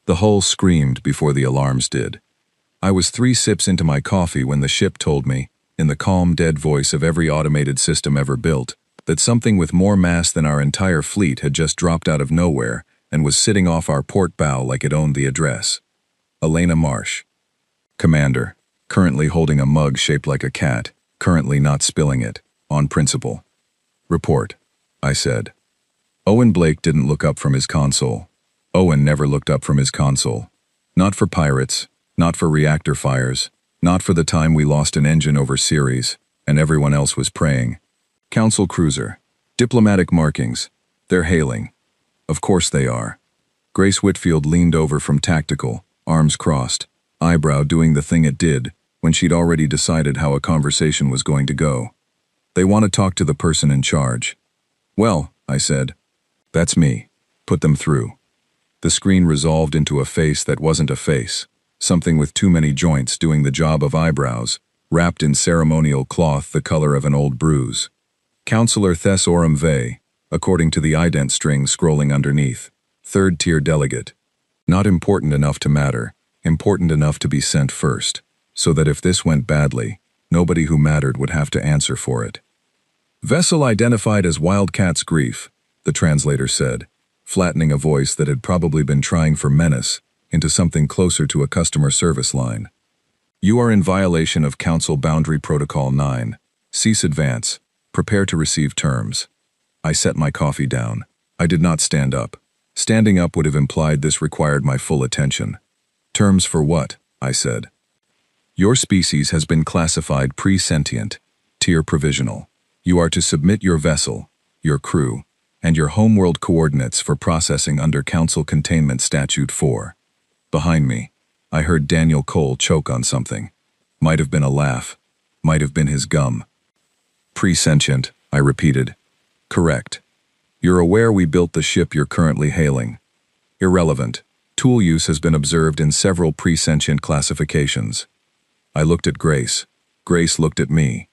The hull screamed before the alarms did. I was 3 sips into my coffee when the ship told me, in the calm, dead voice of every automated system ever built, that something with more mass than our entire fleet had just dropped out of nowhere and was sitting off our port bow like it owned the address. Elena Marsh. Commander, currently holding a mug shaped like a cat, currently not spilling it, on principle. Report, I said. Owen Blake didn't look up from his console. Owen never looked up from his console. Not for pirates, not for reactor fires, not for the time we lost an engine over Ceres, and everyone else was praying. Council cruiser. Diplomatic markings. They're hailing. Of course they are. Grace Whitfield leaned over from tactical, arms crossed, eyebrow doing the thing it did when she'd already decided how a conversation was going to go. They want to talk to the person in charge. Well, I said. That's me. Put them through. The screen resolved into a face that wasn't a face, something with too many joints doing the job of eyebrows, wrapped in ceremonial cloth the color of an old bruise. Counselor Thess Oram Vey, according to the ident string scrolling underneath. 3rd-tier delegate. Not important enough to matter, important enough to be sent first, so that if this went badly, nobody who mattered would have to answer for it. Vessel identified as Wildcat's Grief, the translator said, flattening a voice that had probably been trying for menace into something closer to a customer service line. You are in violation of Council Boundary Protocol 9. Cease advance. Prepare to receive terms. I set my coffee down. I did not stand up. Standing up would have implied this required my full attention. Terms for what? I said. Your species has been classified pre-sentient, tier provisional. You are to submit your vessel, your crew, and your homeworld coordinates for processing under Council Containment Statute 4. Behind me, I heard Daniel Cole choke on something. Might have been a laugh. Might have been his gum. Pre-sentient, I repeated. Correct. You're aware we built the ship you're currently hailing. Irrelevant. Tool use has been observed in several pre-sentient classifications. I looked at Grace. Grace looked at me.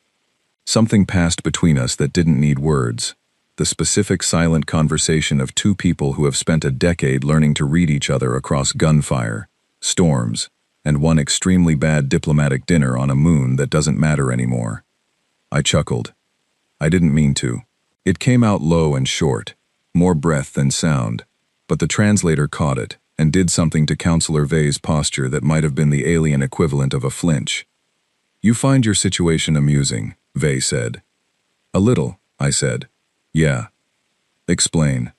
Something passed between us that didn't need words. The specific silent conversation of 2 people who have spent a decade learning to read each other across gunfire, storms, and one extremely bad diplomatic dinner on a moon that doesn't matter anymore. I chuckled. I didn't mean to. It came out low and short, more breath than sound, but the translator caught it and did something to Counselor Vey's posture that might have been the alien equivalent of a flinch. You find your situation amusing, Vey said. A little, I said. Yeah. Explain.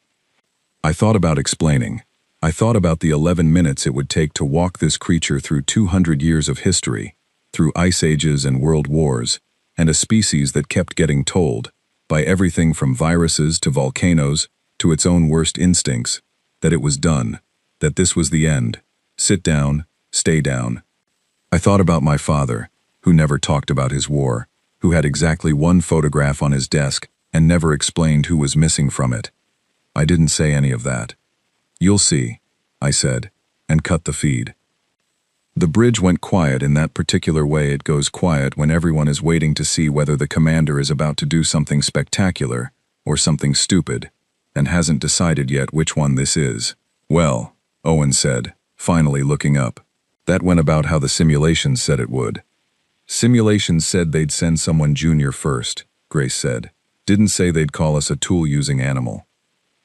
I thought about explaining. I thought about the 11 minutes it would take to walk this creature through 200 years of history, through ice ages and world wars, and a species that kept getting told, by everything from viruses to volcanoes to its own worst instincts, that it was done, that this was the end. Sit down, stay down. I thought about my father, who never talked about his war, who had exactly 1 photograph on his desk and never explained who was missing from it. I didn't say any of that. You'll see, I said, and cut the feed. The bridge went quiet in that particular way it goes quiet when everyone is waiting to see whether the commander is about to do something spectacular or something stupid, and hasn't decided yet which one this is. Well, Owen said, finally looking up. That went about how the simulations said it would. Simulations said they'd send someone junior first, Grace said. Didn't say they'd call us a tool-using animal.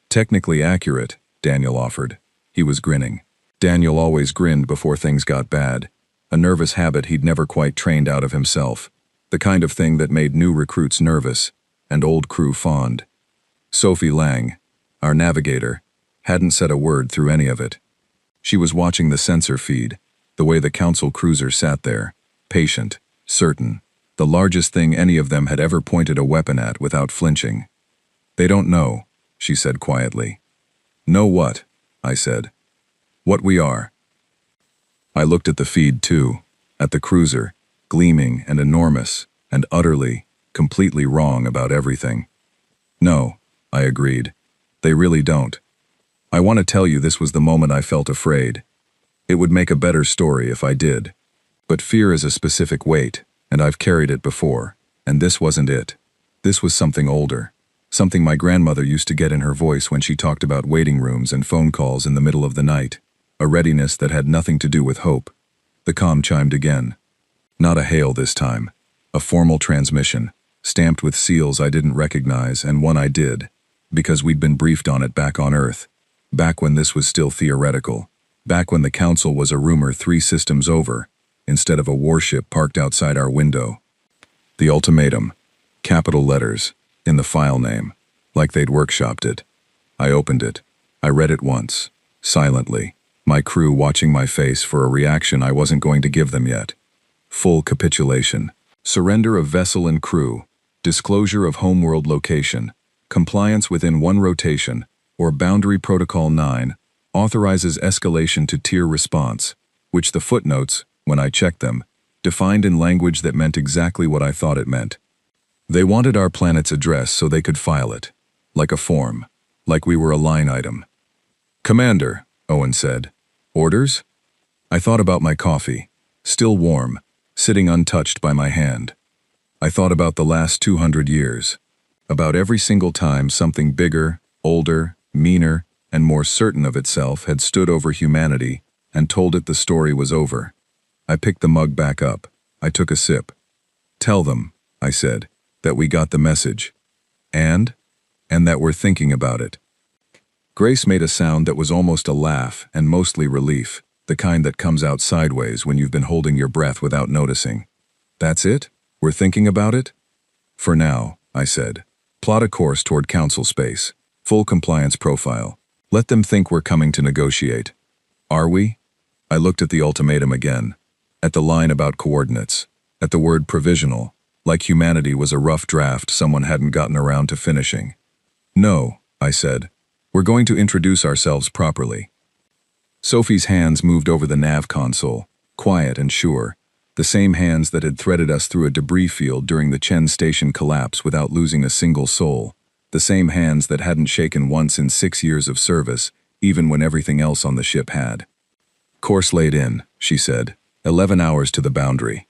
Technically accurate, Daniel offered. He was grinning. Daniel always grinned before things got bad, a nervous habit he'd never quite trained out of himself, the kind of thing that made new recruits nervous and old crew fond. Sophie Lang, our navigator, hadn't said a word through any of it. She was watching the sensor feed, the way the Council cruiser sat there, patient, certain, the largest thing any of them had ever pointed a weapon at without flinching. They don't know, she said quietly. Know what? I said. What we are. I looked at the feed too, at the cruiser, gleaming and enormous, and utterly, completely wrong about everything. No, I agreed. They really don't. I want to tell you this was the moment I felt afraid. It would make a better story if I did. But fear is a specific weight, and I've carried it before, and this wasn't it. This was something older. Something my grandmother used to get in her voice when she talked about waiting rooms and phone calls in the middle of the night. a readiness that had nothing to do with hope. The comm chimed again. Not a hail this time. A formal transmission, stamped with seals I didn't recognize and one I did, because we'd been briefed on it back on Earth, back when this was still theoretical, back when the Council was a rumor 3 systems over, instead of a warship parked outside our window. The ultimatum, capital letters, in the file name, like they'd workshopped it. I opened it. I read it once, silently, my crew watching my face for a reaction I wasn't going to give them yet. Full capitulation. Surrender of vessel and crew. Disclosure of homeworld location. Compliance within 1 rotation, or Boundary Protocol 9, authorizes escalation to tier response, which the footnotes, when I checked them, defined in language that meant exactly what I thought it meant. They wanted our planet's address so they could file it, like a form, like we were a line item. Commander, Owen said. Orders? I thought about my coffee, still warm, sitting untouched by my hand. I thought about the last 200 years, about every single time something bigger, older, meaner, and more certain of itself had stood over humanity and told it the story was over. I picked the mug back up. I took a sip. Tell them, I said, that we got the message. And that we're thinking about it. Grace made a sound that was almost a laugh and mostly relief, the kind that comes out sideways when you've been holding your breath without noticing. That's it? We're thinking about it? For now, I said. Plot a course toward Council space. Full compliance profile. Let them think we're coming to negotiate. Are we? I looked at the ultimatum again. At the line about coordinates. At the word provisional. Like humanity was a rough draft someone hadn't gotten around to finishing. No, I said. We're going to introduce ourselves properly. Sophie's hands moved over the nav console, quiet and sure, the same hands that had threaded us through a debris field during the Chen station collapse without losing a single soul, the same hands that hadn't shaken once in 6 years of service, even when everything else on the ship had. Course laid in, she said. 11 hours to the boundary.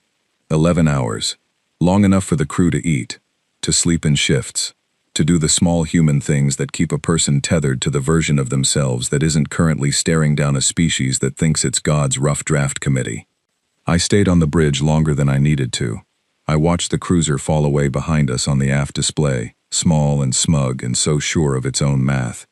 11 hours. Long enough for the crew to eat, to sleep in shifts, to do the small human things that keep a person tethered to the version of themselves that isn't currently staring down a species that thinks it's God's rough draft committee. I stayed on the bridge longer than I needed to. I watched the cruiser fall away behind us on the aft display, small and smug and so sure of its own math.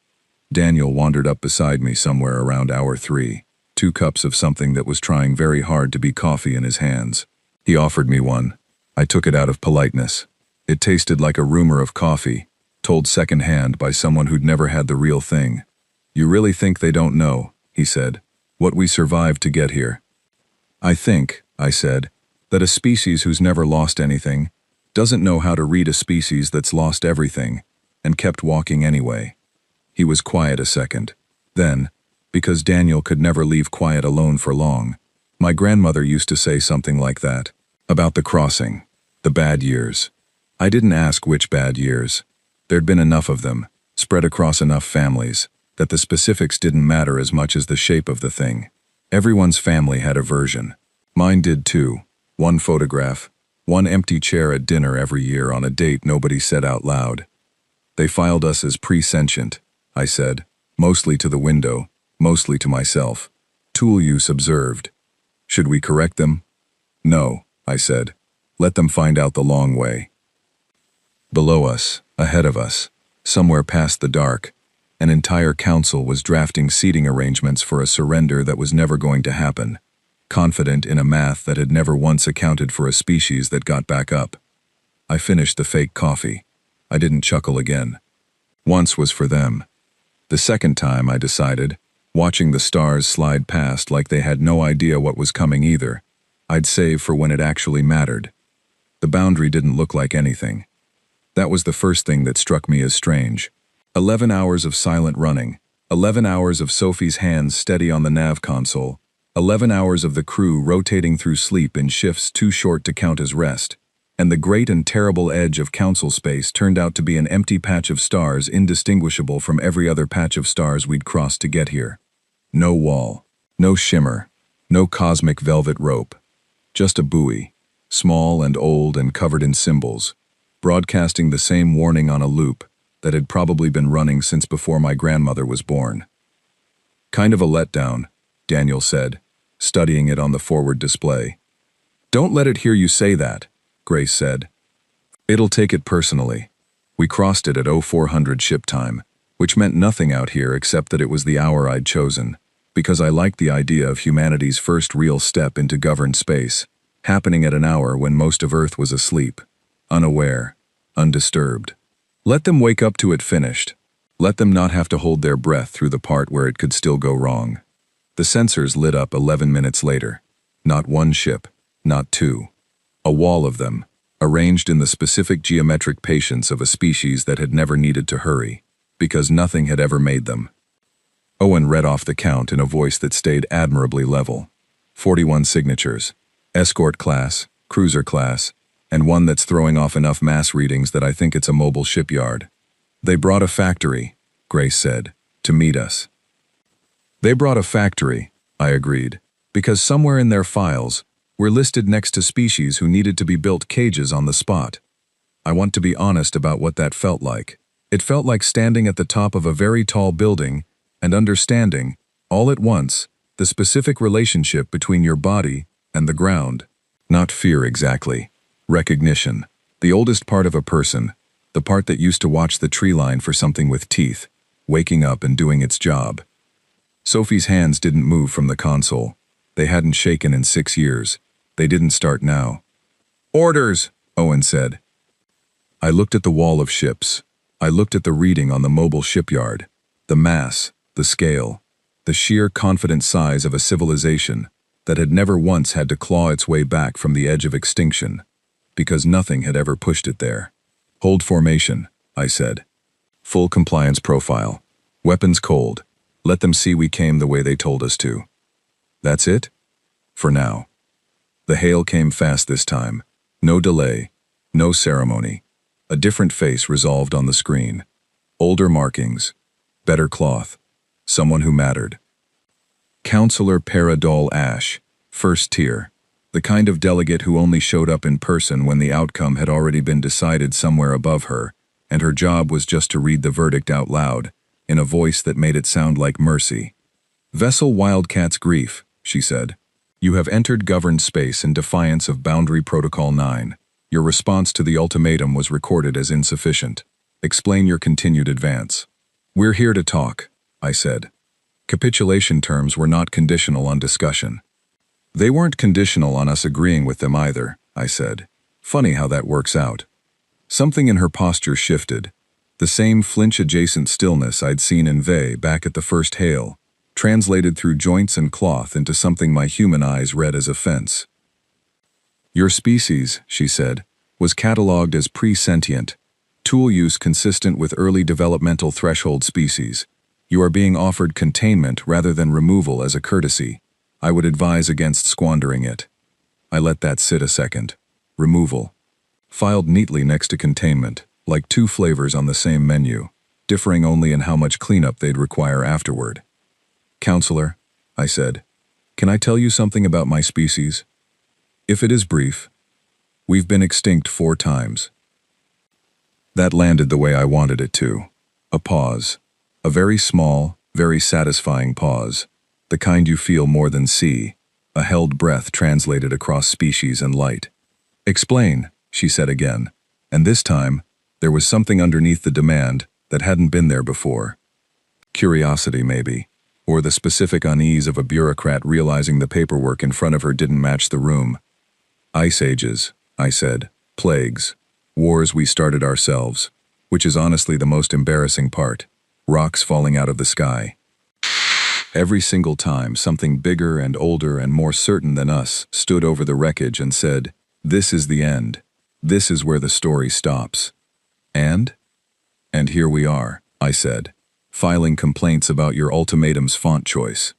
Daniel wandered up beside me somewhere around hour 3, 2 cups of something that was trying very hard to be coffee in his hands. He offered me one. I took it out of politeness. It tasted like a rumor of coffee, told secondhand by someone who'd never had the real thing. You really think they don't know, he said, what we survived to get here? I think, I said, that a species who's never lost anything doesn't know how to read a species that's lost everything and kept walking anyway. He was quiet a second. Then, because Daniel could never leave quiet alone for long, my grandmother used to say something like that, about the crossing, the bad years. I didn't ask which bad years. There'd been enough of them, spread across enough families, that the specifics didn't matter as much as the shape of the thing. Everyone's family had a version. Mine did too. One photograph, one empty chair at dinner every year on a date nobody said out loud. They filed us as pre-sentient, I said, mostly to the window, mostly to myself. Tool use observed. Should we correct them? No, I said. Let them find out the long way. Below us, ahead of us, somewhere past the dark, an entire council was drafting seating arrangements for a surrender that was never going to happen, confident in a math that had never once accounted for a species that got back up. I finished the fake coffee. I didn't chuckle again. Once was for them. The second time, I decided, watching the stars slide past like they had no idea what was coming either, I'd save for when it actually mattered. The boundary didn't look like anything. That was the first thing that struck me as strange. 11 hours of silent running, 11 hours of Sophie's hands steady on the nav console, 11 hours of the crew rotating through sleep in shifts too short to count as rest, and the great and terrible edge of council space turned out to be an empty patch of stars indistinguishable from every other patch of stars we'd crossed to get here. No wall, no shimmer, no cosmic velvet rope. Just a buoy, small and old and covered in symbols, broadcasting the same warning on a loop that had probably been running since before my grandmother was born. Kind of a letdown, Daniel said, studying it on the forward display. Don't let it hear you say that, Grace said. It'll take it personally. We crossed it at 0400 ship time, which meant nothing out here except that it was the hour I'd chosen, because I liked the idea of humanity's first real step into governed space, happening at an hour when most of Earth was asleep, unaware, undisturbed. Let them wake up to it finished. Let them not have to hold their breath through the part where it could still go wrong. The sensors lit up 11 minutes later. Not one ship, not two. A wall of them, arranged in the specific geometric patience of a species that had never needed to hurry, because nothing had ever made them. Owen read off the count in a voice that stayed admirably level. 41 signatures. Escort class, cruiser class, and one that's throwing off enough mass readings that I think it's a mobile shipyard. They brought a factory, Grace said, to meet us. They brought a factory, I agreed, because somewhere in their files, we're listed next to species who needed to be built cages on the spot. I want to be honest about what that felt like. It felt like standing at the top of a very tall building and understanding, all at once, the specific relationship between your body and the ground. Not fear exactly. Recognition. The oldest part of a person, the part that used to watch the tree line for something with teeth, waking up and doing its job. Sophie's hands didn't move from the console. They hadn't shaken in 6 years. They didn't start now. Orders, Owen said. I looked at the wall of ships. I looked at the reading on the mobile shipyard. The mass, the scale, the sheer confident size of a civilization that had never once had to claw its way back from the edge of extinction, because nothing had ever pushed it there. Hold formation, I said. Full compliance profile. Weapons cold. Let them see we came the way they told us to. That's it? For now. The hail came fast this time. No delay. No ceremony. A different face resolved on the screen. Older markings. Better cloth. Someone who mattered. Counselor Paradol Ash, first tier. The kind of delegate who only showed up in person when the outcome had already been decided somewhere above her, and her job was just to read the verdict out loud, in a voice that made it sound like mercy. Vessel Wildcat's grief, she said. You have entered governed space in defiance of Boundary Protocol 9. Your response to the ultimatum was recorded as insufficient. Explain your continued advance. We're here to talk, I said. Capitulation terms were not conditional on discussion. They weren't conditional on us agreeing with them either, I said. Funny how that works out. Something in her posture shifted. The same flinch-adjacent stillness I'd seen in Vey back at the first hail, translated through joints and cloth into something my human eyes read as offense. Your species, she said, was catalogued as pre-sentient, tool use consistent with early developmental threshold species. You are being offered containment rather than removal as a courtesy. I would advise against squandering it. I let that sit a second. Removal. Filed neatly next to containment, like two flavors on the same menu, differing only in how much cleanup they'd require afterward. Counselor, I said, can I tell you something about my species? If it is brief, we've been extinct 4 times. That landed the way I wanted it to. A pause. A very small, very satisfying pause. The kind you feel more than see. A held breath translated across species and light. Explain, she said again. And this time, there was something underneath the demand that hadn't been there before. Curiosity, maybe. Or the specific unease of a bureaucrat realizing the paperwork in front of her didn't match the room. Ice ages, I said. Plagues. Wars we started ourselves. Which is honestly the most embarrassing part. Rocks falling out of the sky. Every single time something bigger and older and more certain than us stood over the wreckage and said, this is the end. This is where the story stops. And? And here we are, I said, filing complaints about your ultimatum's font choice.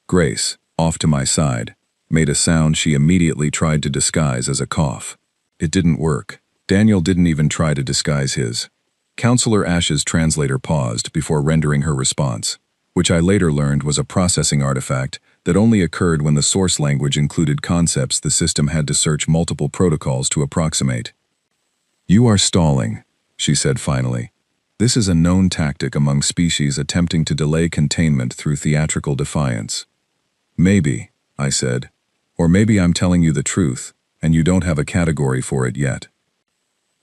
Grace, off to my side, made a sound she immediately tried to disguise as a cough. It didn't work. Daniel didn't even try to disguise his. Counselor Ash's translator paused before rendering her response, which I later learned was a processing artifact that only occurred when the source language included concepts the system had to search multiple protocols to approximate. You are stalling, she said finally. This is a known tactic among species attempting to delay containment through theatrical defiance. Maybe, I said. Or maybe I'm telling you the truth, and you don't have a category for it yet.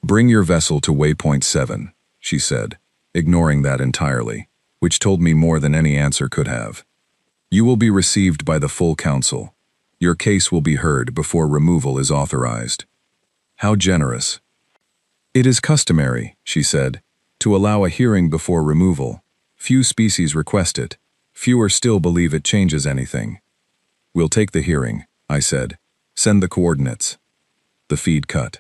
Bring your vessel to waypoint 7, she said, ignoring that entirely, which told me more than any answer could have. You will be received by the full council. Your case will be heard before removal is authorized. How generous. It is customary, she said, to allow a hearing before removal. Few species request it. Fewer still believe it changes anything. We'll take the hearing, I said. Send the coordinates. The feed cut.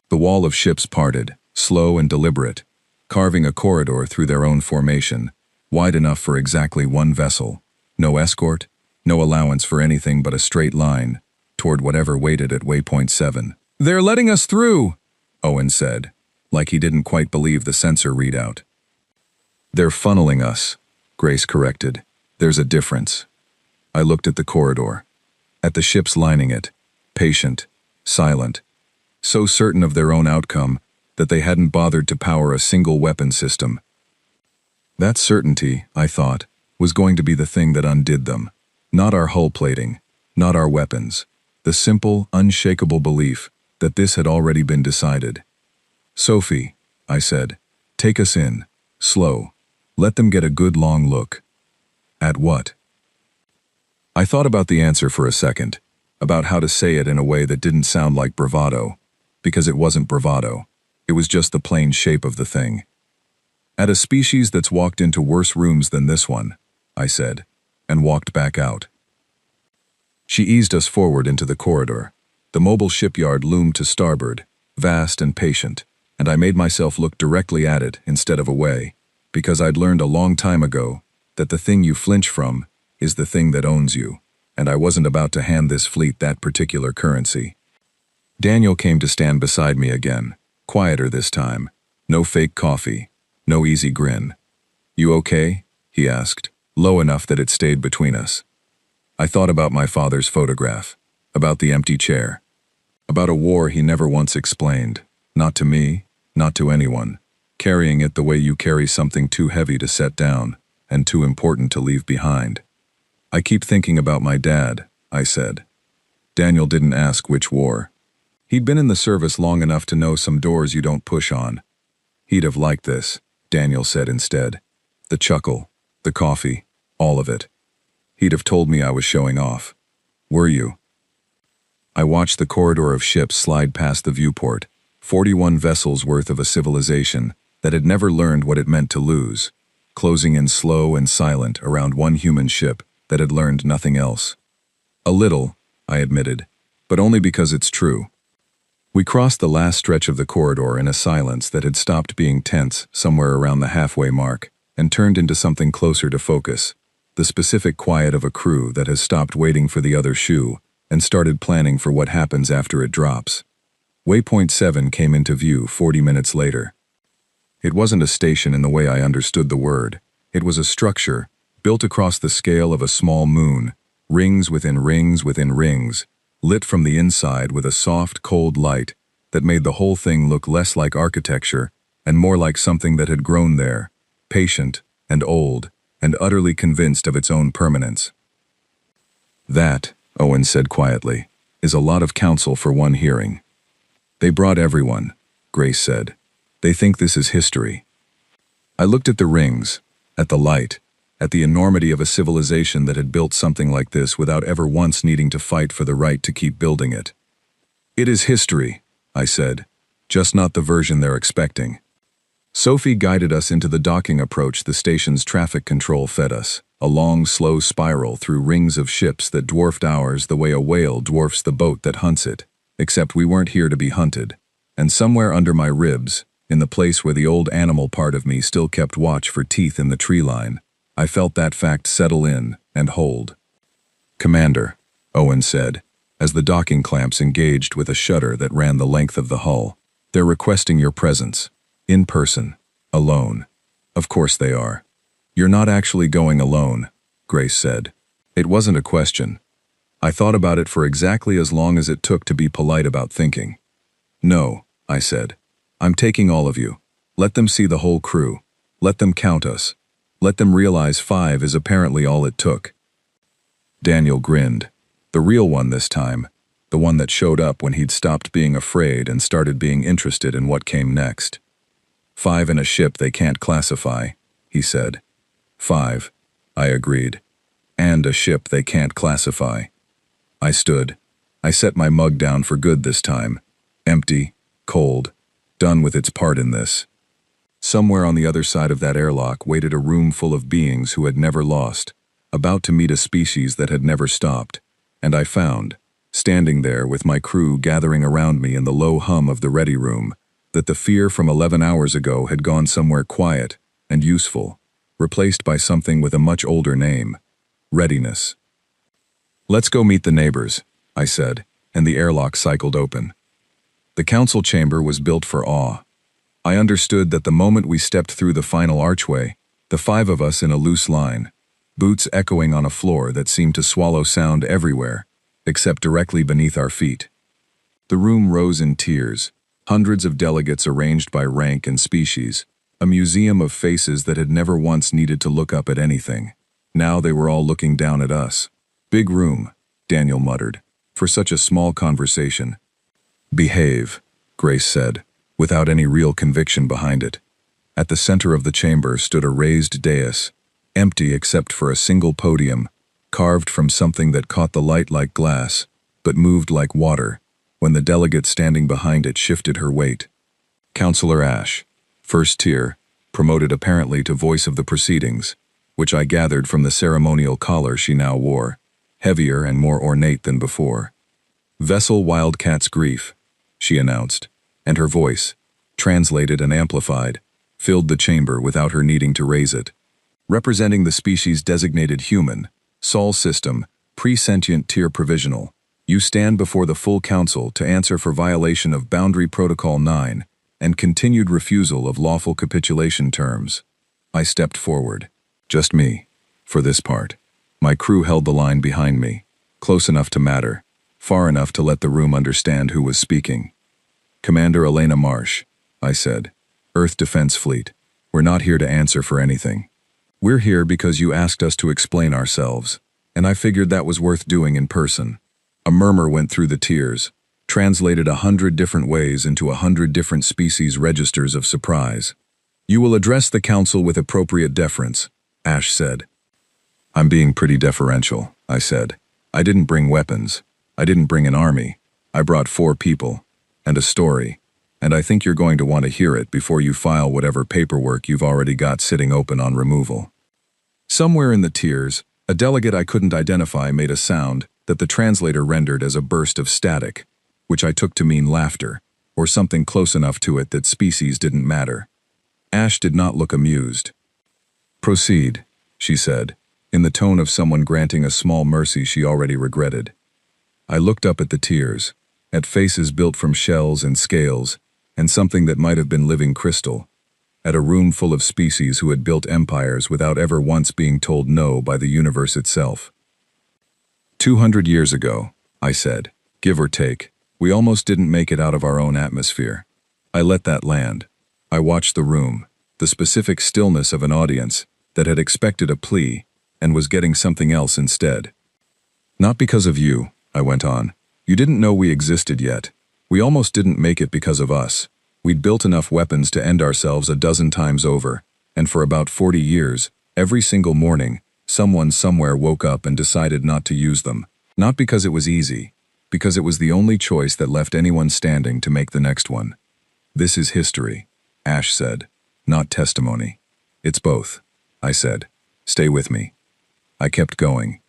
The wall of ships parted, slow and deliberate, carving a corridor through their own formation, wide enough for exactly one vessel. No escort, no allowance for anything but a straight line, toward whatever waited at waypoint 7. They're letting us through, Owen said, like he didn't quite believe the sensor readout. They're funneling us, Grace corrected. There's a difference. I looked at the corridor, at the ships lining it, patient, silent, so certain of their own outcome that they hadn't bothered to power a single weapon system. That certainty, I thought, was going to be the thing that undid them. Not our hull plating, not our weapons. The simple, unshakable belief that this had already been decided. Sophie, I said, take us in, slow. Let them get a good long look. At what? I thought about the answer for a second, about how to say it in a way that didn't sound like bravado, because it wasn't bravado. It was just the plain shape of the thing. At a species that's walked into worse rooms than this one, I said, and walked back out. She eased us forward into the corridor. The mobile shipyard loomed to starboard, vast and patient, and I made myself look directly at it instead of away, because I'd learned a long time ago that the thing you flinch from is the thing that owns you, and I wasn't about to hand this fleet that particular currency. Daniel came to stand beside me again, quieter this time. No fake coffee, no easy grin. You okay? He asked, low enough that it stayed between us. I thought about my father's photograph, about the empty chair, about a war he never once explained, not to me, not to anyone, carrying it the way you carry something too heavy to set down and too important to leave behind. I keep thinking about my dad, I said. Daniel didn't ask which war. He'd been in the service long enough to know some doors you don't push on. He'd have liked this, Daniel said instead. The chuckle, the coffee, all of it. He'd have told me I was showing off. Were you? I watched the corridor of ships slide past the viewport, 41 vessels worth of a civilization that had never learned what it meant to lose, closing in slow and silent around one human ship that had learned nothing else. A little, I admitted, but only because it's true. We crossed the last stretch of the corridor in a silence that had stopped being tense somewhere around the halfway mark and turned into something closer to focus, the specific quiet of a crew that has stopped waiting for the other shoe and started planning for what happens after it drops. Waypoint 7 came into view 40 minutes later. It wasn't a station in the way I understood the word. It was a structure built across the scale of a small moon, rings within rings within rings, lit from the inside with a soft, cold light that made the whole thing look less like architecture and more like something that had grown there, patient and old and utterly convinced of its own permanence. That, Owen said quietly, is a lot of counsel for one hearing. They brought everyone, Grace said. They think this is history. I looked at the rings, at the light, at the enormity of a civilization that had built something like this without ever once needing to fight for the right to keep building it. It is history, I said, just not the version they're expecting. Sophie guided us into the docking approach the station's traffic control fed us, a long, slow spiral through rings of ships that dwarfed ours the way a whale dwarfs the boat that hunts it, except we weren't here to be hunted. And somewhere under my ribs, in the place where the old animal part of me still kept watch for teeth in the tree line, I felt that fact settle in and hold. Commander, Owen said, as the docking clamps engaged with a shudder that ran the length of the hull. They're requesting your presence. In person. Alone. Of course they are. You're not actually going alone, Grace said. It wasn't a question. I thought about it for exactly as long as it took to be polite about thinking. No, I said. I'm taking all of you. Let them see the whole crew. Let them count us. Let them realize 5 is apparently all it took. Daniel grinned. The real one this time. The one that showed up when he'd stopped being afraid and started being interested in what came next. 5 in a ship they can't classify, he said. 5, I agreed. And a ship they can't classify. I stood. I set my mug down for good this time. Empty, cold, done with its part in this. Somewhere on the other side of that airlock waited a room full of beings who had never lost, about to meet a species that had never stopped, and I found, standing there with my crew gathering around me in the low hum of the ready room, that the fear from 11 hours ago had gone somewhere quiet and useful, replaced by something with a much older name, readiness. Let's go meet the neighbors, I said, and the airlock cycled open. The council chamber was built for awe. I understood that the moment we stepped through the final archway, the 5 of us in a loose line, boots echoing on a floor that seemed to swallow sound everywhere, except directly beneath our feet. The room rose in tiers, hundreds of delegates arranged by rank and species, a museum of faces that had never once needed to look up at anything. Now they were all looking down at us. Big room, Daniel muttered, for such a small conversation. Behave, Grace said, without any real conviction behind it. At the center of the chamber stood a raised dais, empty except for a single podium, carved from something that caught the light like glass, but moved like water, when the delegate standing behind it shifted her weight. Counselor Ash, first tier, promoted apparently to voice of the proceedings, which I gathered from the ceremonial collar she now wore, heavier and more ornate than before. Vessel Wildcat's grief, she announced, and her voice, translated and amplified, filled the chamber without her needing to raise it. Representing the species designated human, Sol system, pre-sentient tier provisional, you stand before the full council to answer for violation of Boundary Protocol 9 and continued refusal of lawful capitulation terms. I stepped forward. Just me, for this part. My crew held the line behind me, close enough to matter, far enough to let the room understand who was speaking. Commander Elena Marsh, I said, Earth Defense Fleet, we're not here to answer for anything. We're here because you asked us to explain ourselves, and I figured that was worth doing in person. A murmur went through the tiers, translated 100 different ways into 100 different species registers of surprise. You will address the council with appropriate deference, Ash said. I'm being pretty deferential, I said. I didn't bring weapons. I didn't bring an army. I brought 4 people, and a story, and I think you're going to want to hear it before you file whatever paperwork you've already got sitting open on removal. Somewhere in the tiers, a delegate I couldn't identify made a sound that the translator rendered as a burst of static, which I took to mean laughter, or something close enough to it that species didn't matter. Ash did not look amused. Proceed, she said, in the tone of someone granting a small mercy she already regretted. I looked up at the tiers, at faces built from shells and scales, and something that might have been living crystal, at a room full of species who had built empires without ever once being told no by the universe itself. 200 years ago, I said, give or take, we almost didn't make it out of our own atmosphere. I let that land. I watched the room, the specific stillness of an audience that had expected a plea and was getting something else instead. Not because of you, I went on. You didn't know we existed yet. We almost didn't make it because of us. We'd built enough weapons to end ourselves a dozen times over, and for about 40 years, every single morning, someone somewhere woke up and decided not to use them. Not because it was easy, because it was the only choice that left anyone standing to make the next one. This is history, Ash said, not testimony. It's both, I said. Stay with me. I kept going.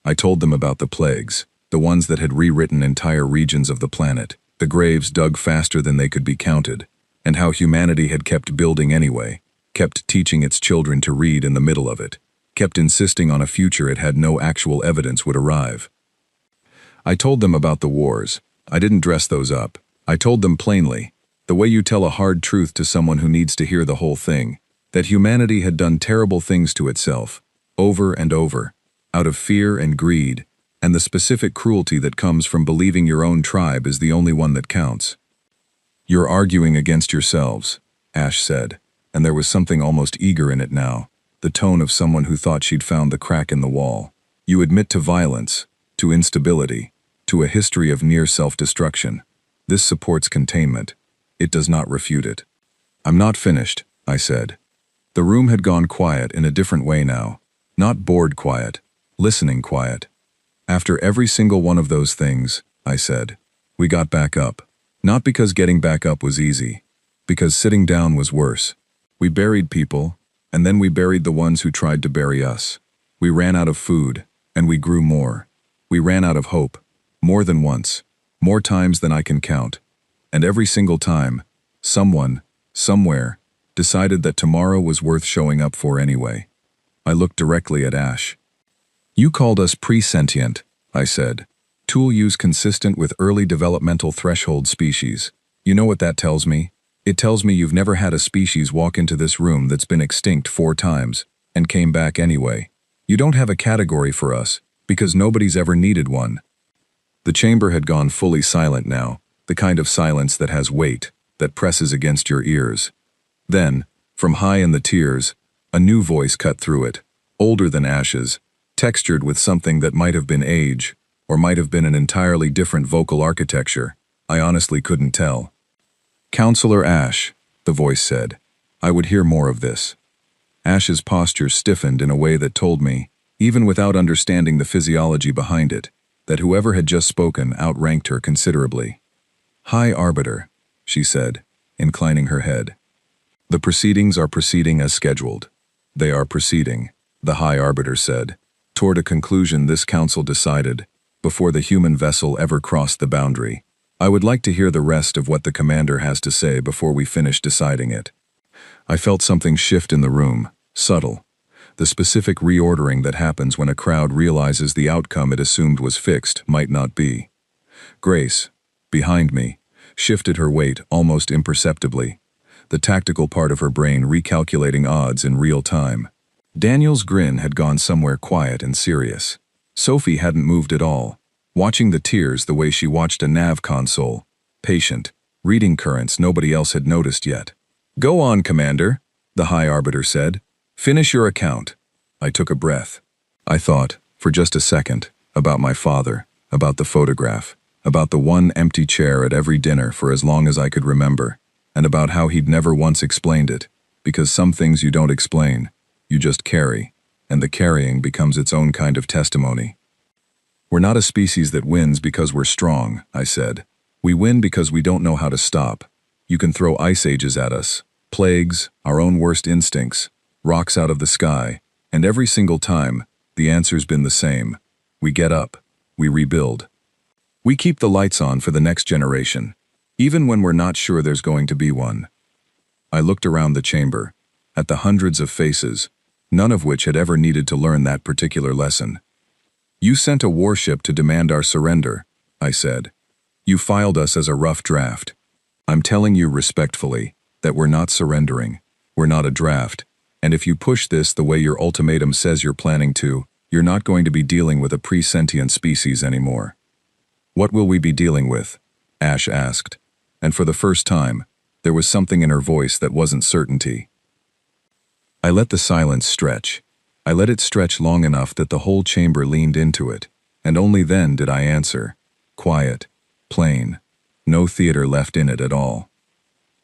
I told them about the plagues, the ones that had rewritten entire regions of the planet, the graves dug faster than they could be counted, and how humanity had kept building anyway, kept teaching its children to read in the middle of it, kept insisting on a future it had no actual evidence would arrive. I told them about the wars. I didn't dress those up. I told them plainly, the way you tell a hard truth to someone who needs to hear the whole thing, that humanity had done terrible things to itself, over and over, out of fear and greed, and the specific cruelty that comes from believing your own tribe is the only one that counts. You're arguing against yourselves, Ash said, and there was something almost eager in it now, the tone of someone who thought she'd found the crack in the wall. You admit to violence, to instability, to a history of near self-destruction. This supports containment. It does not refute it. I'm not finished, I said. The room had gone quiet in a different way now. Not bored quiet, listening quiet. After every single one of those things, I said, we got back up. Not because getting back up was easy, because sitting down was worse. We buried people, and then we buried the ones who tried to bury us. We ran out of food, and we grew more. We ran out of hope, more than once, more times than I can count. And every single time, someone, somewhere, decided that tomorrow was worth showing up for anyway. I looked directly at Ash. You called us pre-sentient, I said. Tool use consistent with early developmental threshold species. You know what that tells me? It tells me you've never had a species walk into this room that's been extinct 4 times, and came back anyway. You don't have a category for us, because nobody's ever needed one. The chamber had gone fully silent now, the kind of silence that has weight, that presses against your ears. Then, from high in the tiers, a new voice cut through it, older than Ash's, textured with something that might have been age, or might have been an entirely different vocal architecture. I honestly couldn't tell. Counselor Ash, the voice said. I would hear more of this. Ash's posture stiffened in a way that told me, even without understanding the physiology behind it, that whoever had just spoken outranked her considerably. High Arbiter, she said, inclining her head. The proceedings are proceeding as scheduled. They are proceeding, the High Arbiter said, toward a conclusion this council decided, before the human vessel ever crossed the boundary. I would like to hear the rest of what the commander has to say before we finish deciding it. I felt something shift in the room, subtle. The specific reordering that happens when a crowd realizes the outcome it assumed was fixed might not be. Grace, behind me, shifted her weight almost imperceptibly, the tactical part of her brain recalculating odds in real time. Daniel's grin had gone somewhere quiet and serious. Sophie hadn't moved at all, watching the tears the way she watched a nav console, patient, reading currents nobody else had noticed yet. Go on, Commander, the High Arbiter said. Finish your account. I took a breath. I thought, for just a second, about my father, about the photograph, about the one empty chair at every dinner for as long as I could remember, and about how he'd never once explained it, because some things you don't explain, you just carry, and the carrying becomes its own kind of testimony. We're not a species that wins because we're strong, I said. We win because we don't know how to stop. You can throw ice ages at us, plagues, our own worst instincts, rocks out of the sky, and every single time, the answer's been the same. We get up. We rebuild. We keep the lights on for the next generation, even when we're not sure there's going to be one. I looked around the chamber, at the hundreds of faces, none of which had ever needed to learn that particular lesson. You sent a warship to demand our surrender, I said. You filed us as a rough draft. I'm telling you respectfully that we're not surrendering. We're not a draft. And if you push this the way your ultimatum says you're planning to, you're not going to be dealing with a pre-sentient species anymore. What will we be dealing with? Ash asked. And for the first time, there was something in her voice that wasn't certainty. I let the silence stretch. I let it stretch long enough that the whole chamber leaned into it, and only then did I answer. Quiet, plain, no theater left in it at all.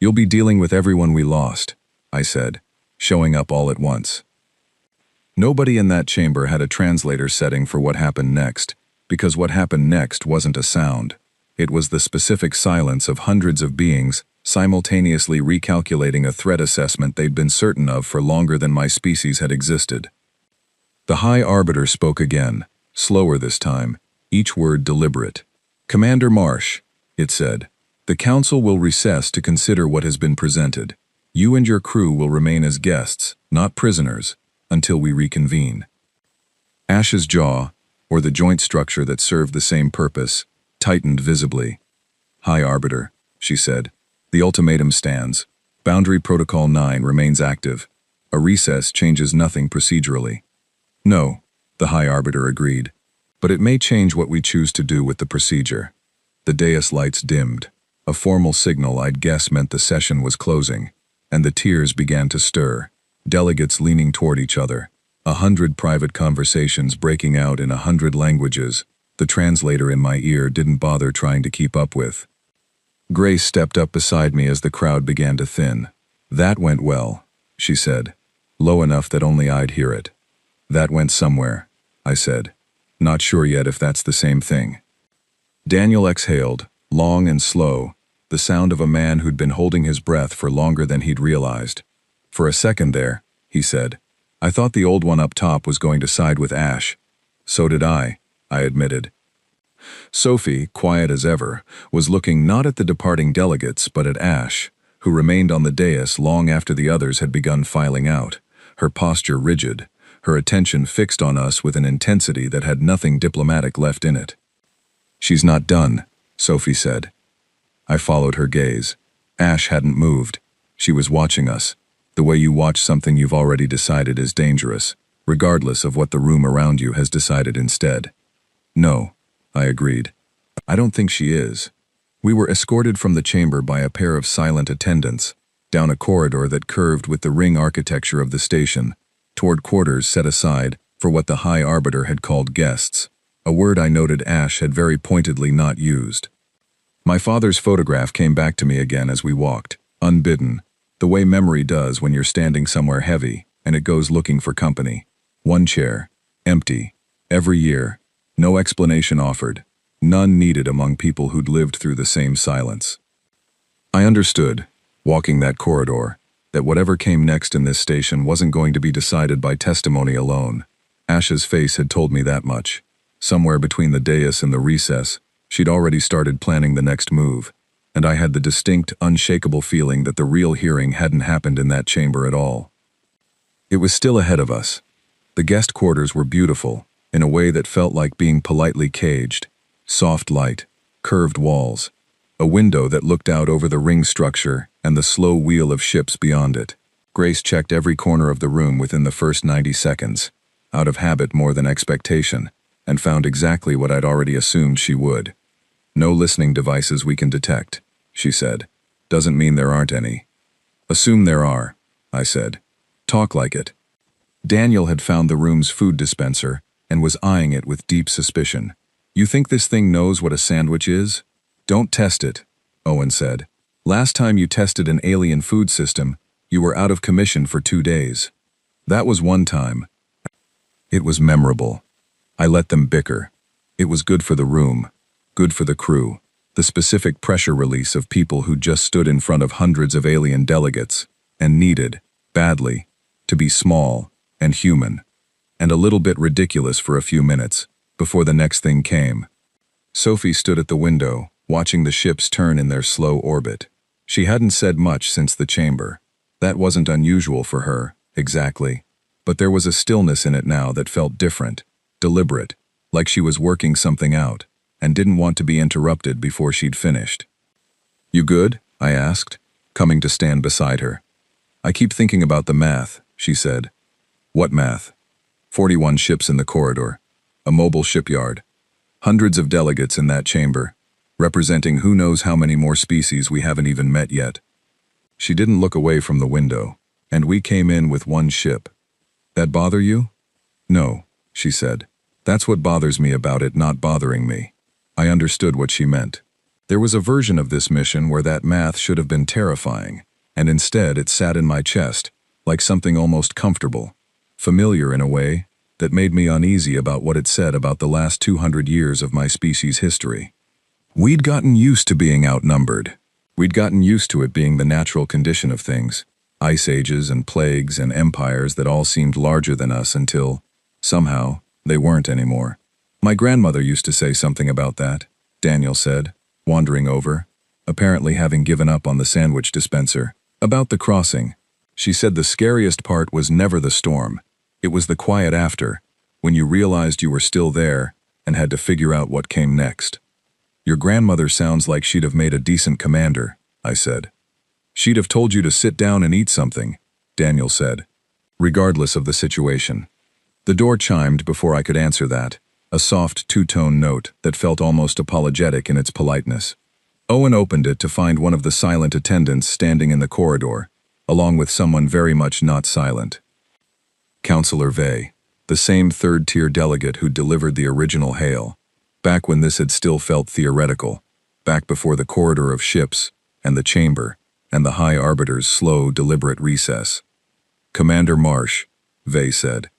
You'll be dealing with everyone we lost, I said, showing up all at once. Nobody in that chamber had a translator setting for what happened next, because what happened next wasn't a sound. It was the specific silence of hundreds of beings simultaneously recalculating a threat assessment they'd been certain of for longer than my species had existed. The High Arbiter spoke again, slower this time, each word deliberate. Commander Marsh, it said, the Council will recess to consider what has been presented. You and your crew will remain as guests, not prisoners, until we reconvene. Ash's jaw, or the joint structure that served the same purpose, tightened visibly. High Arbiter, she said, the ultimatum stands. Boundary Protocol 9 remains active. A recess changes nothing procedurally. No, the High Arbiter agreed, but it may change what we choose to do with the procedure. The dais lights dimmed, a formal signal I'd guess meant the session was closing, and the tiers began to stir, delegates leaning toward each other, 100 private conversations breaking out in 100 languages, the translator in my ear didn't bother trying to keep up with. Grace stepped up beside me as the crowd began to thin. "That went well," she said, low enough that only I'd hear it. "That went somewhere," I said, not sure yet if that's the same thing. Daniel exhaled, long and slow, the sound of a man who'd been holding his breath for longer than he'd realized. "For a second there," he said, "I thought the old one up top was going to side with Ash." "So did I admitted. Sophie, quiet as ever, was looking not at the departing delegates but at Ash, who remained on the dais long after the others had begun filing out, her posture rigid, her attention fixed on us with an intensity that had nothing diplomatic left in it. "She's not done," Sophie said. I followed her gaze. Ash hadn't moved. She was watching us, the way you watch something you've already decided is dangerous, regardless of what the room around you has decided instead. "No," I agreed. "I don't think she is." We were escorted from the chamber by a pair of silent attendants, down a corridor that curved with the ring architecture of the station, toward quarters set aside for what the High Arbiter had called guests, a word I noted Ash had very pointedly not used. My father's photograph came back to me again as we walked, unbidden, the way memory does when you're standing somewhere heavy and it goes looking for company. One chair, empty, every year, no explanation offered, none needed among people who'd lived through the same silence. I understood, walking that corridor, that whatever came next in this station wasn't going to be decided by testimony alone. Ash's face had told me that much. Somewhere between the dais and the recess, she'd already started planning the next move, and I had the distinct, unshakable feeling that the real hearing hadn't happened in that chamber at all. It was still ahead of us. The guest quarters were beautiful, in a way that felt like being politely caged. Soft light, curved walls, a window that looked out over the ring structure and the slow wheel of ships beyond it. Grace checked every corner of the room within the first 90 seconds, out of habit more than expectation, and found exactly what I'd already assumed she would. "No listening devices we can detect," she said. "Doesn't mean there aren't any." "Assume there are," I said. "Talk like it." Daniel had found the room's food dispenser and was eyeing it with deep suspicion. "You think this thing knows what a sandwich is?" "Don't test it," Owen said. "Last time you tested an alien food system, you were out of commission for 2 days. That was one time. It was memorable. I let them bicker. It was good for the room, good for the crew, the specific pressure release of people who just stood in front of hundreds of alien delegates and needed, badly, to be small and human, and a little bit ridiculous for a few minutes, before the next thing came. Sophie stood at the window, watching the ships turn in their slow orbit. She hadn't said much since the chamber. That wasn't unusual for her, exactly, but there was a stillness in it now that felt different, deliberate, like she was working something out, and didn't want to be interrupted before she'd finished. "You good?" I asked, coming to stand beside her. "I keep thinking about the math," she said. "What math?" 41 ships in the corridor, a mobile shipyard, hundreds of delegates in that chamber, representing who knows how many more species we haven't even met yet. She didn't look away from the window, and we came in with one ship. "That bother you?" "No," she said. "That's what bothers me about it not bothering me." I understood what she meant. There was a version of this mission where that math should have been terrifying, and instead it sat in my chest, like something almost comfortable, familiar in a way, that made me uneasy about what it said about the last 200 years of my species' history. We'd gotten used to being outnumbered. We'd gotten used to it being the natural condition of things, ice ages and plagues and empires that all seemed larger than us until, somehow, they weren't anymore. "My grandmother used to say something about that," Daniel said, wandering over, apparently having given up on the sandwich dispenser. "About the crossing. She said the scariest part was never the storm. It was the quiet after, when you realized you were still there and had to figure out what came next." "Your grandmother sounds like she'd have made a decent commander," I said. "She'd have told you to sit down and eat something," Daniel said, regardless of the situation. The door chimed before I could answer that, a soft two-tone note that felt almost apologetic in its politeness. Owen opened it to find one of the silent attendants standing in the corridor, along with someone very much not silent. "Counselor Vey," The same third-tier delegate who delivered the original hail, back when this had still felt theoretical, back before the corridor of ships, and the chamber, and the High Arbiter's slow, deliberate recess. "Commander Marsh," Vey said,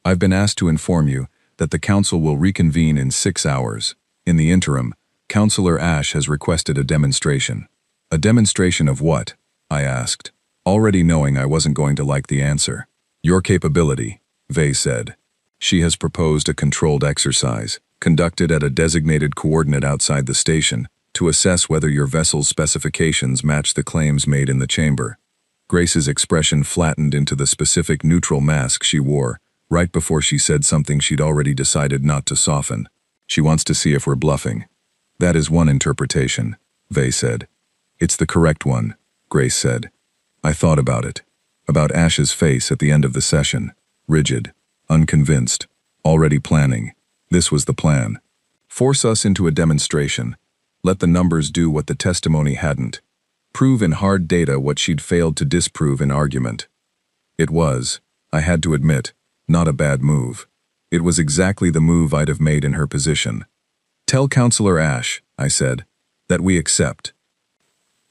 "I've been asked to inform you that the Council will reconvene in 6 hours. In the interim, Councillor Ash has requested a demonstration." "A demonstration of what?" I asked, already knowing I wasn't going to like the answer. "Your capability," Vey said. "She has proposed a controlled exercise, conducted at a designated coordinate outside the station, to assess whether your vessel's specifications match the claims made in the chamber." Grace's expression flattened into the specific neutral mask she wore, right before she said something she'd already decided not to soften. "She wants to see if we're bluffing." "That is one interpretation," Vey said. "It's the correct one," Grace said. I thought about it. About Ash's face at the end of the session. Rigid, unconvinced, already planning. This was the plan. Force us into a demonstration. Let the numbers do what the testimony hadn't. Prove in hard data what she'd failed to disprove in argument. It was, I had to admit, not a bad move. It was exactly the move I'd have made in her position. "Tell Councillor Ash," I said, "that we accept."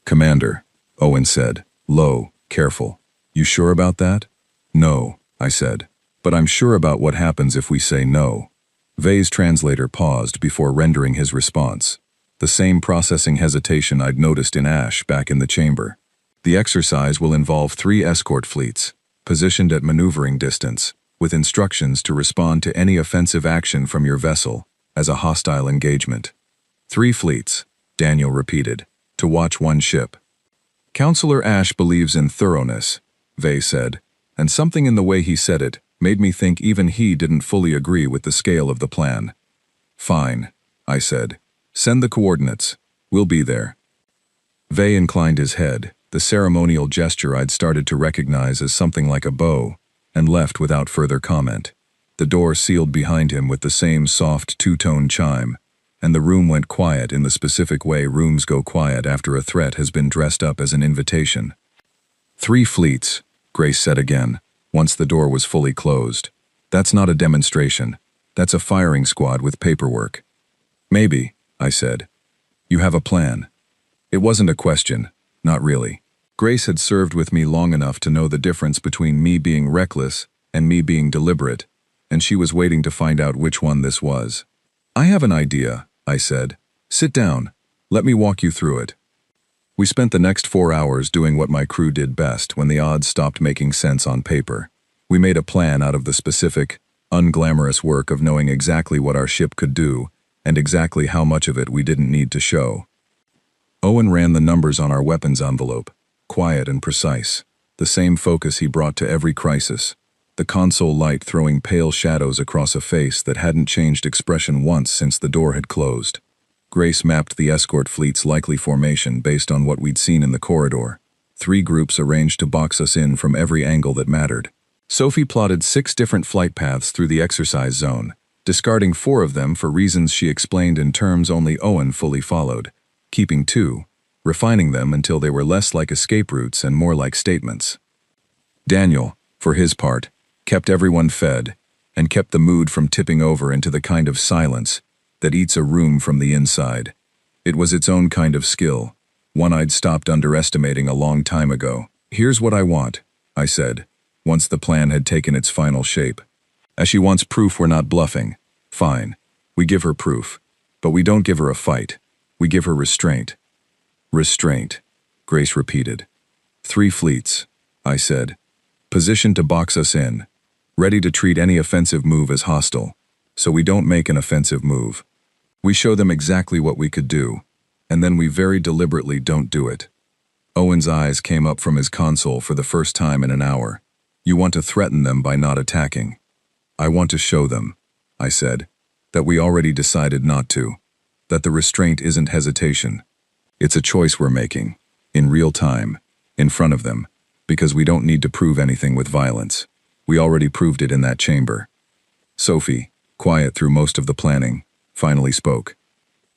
"Commander," Owen said, low, careful. "You sure about that?" "No," I said, "but I'm sure about what happens if we say no." Vey's translator paused before rendering his response. The same processing hesitation I'd noticed in Ash back in the chamber. "The exercise will involve 3 escort fleets, positioned at maneuvering distance, with instructions to respond to any offensive action from your vessel as a hostile engagement." 3 fleets, Daniel repeated, "to watch 1 ship." "Councillor Ash believes in thoroughness," Vey said, and something in the way he said it made me think even he didn't fully agree with the scale of the plan. "Fine," I said. "Send the coordinates. We'll be there." Vey inclined his head, the ceremonial gesture I'd started to recognize as something like a bow, and left without further comment. The door sealed behind him with the same soft 2-tone chime, and the room went quiet in the specific way rooms go quiet after a threat has been dressed up as an invitation. 3 fleets, Grace said again, once the door was fully closed. "That's not a demonstration. That's a firing squad with paperwork." "Maybe," I said. "You have a plan." It wasn't a question, not really. Grace had served with me long enough to know the difference between me being reckless and me being deliberate, and she was waiting to find out which one this was. "I have an idea," I said. "Sit down. Let me walk you through it." We spent the next 4 hours doing what my crew did best when the odds stopped making sense on paper. We made a plan out of the specific, unglamorous work of knowing exactly what our ship could do and exactly how much of it we didn't need to show. Owen ran the numbers on our weapons envelope, quiet and precise, the same focus he brought to every crisis, the console light throwing pale shadows across a face that hadn't changed expression once since the door had closed. Grace mapped the escort fleet's likely formation based on what we'd seen in the corridor. 3 groups arranged to box us in from every angle that mattered. Sophie plotted 6 different flight paths through the exercise zone, discarding 4 of them for reasons she explained in terms only Owen fully followed, keeping 2, refining them until they were less like escape routes and more like statements. Daniel, for his part, kept everyone fed, and kept the mood from tipping over into the kind of silence that eats a room from the inside. It was its own kind of skill, one I'd stopped underestimating a long time ago. "Here's what I want," I said, once the plan had taken its final shape. "As she wants proof we're not bluffing. Fine. We give her proof. But we don't give her a fight. We give her restraint." "Restraint," Grace repeated. 3 fleets, I said, positioned to box us in, ready to treat any offensive move as hostile, so we don't make an offensive move. We show them exactly what we could do, and then we very deliberately don't do it. Owen's eyes came up from his console for the first time in an hour. "You want to threaten them by not attacking." "I want to show them," I said, "that we already decided not to, that the restraint isn't hesitation. It's a choice we're making, in real time, in front of them, because we don't need to prove anything with violence. We already proved it in that chamber." Sophie, quiet through most of the planning, finally spoke.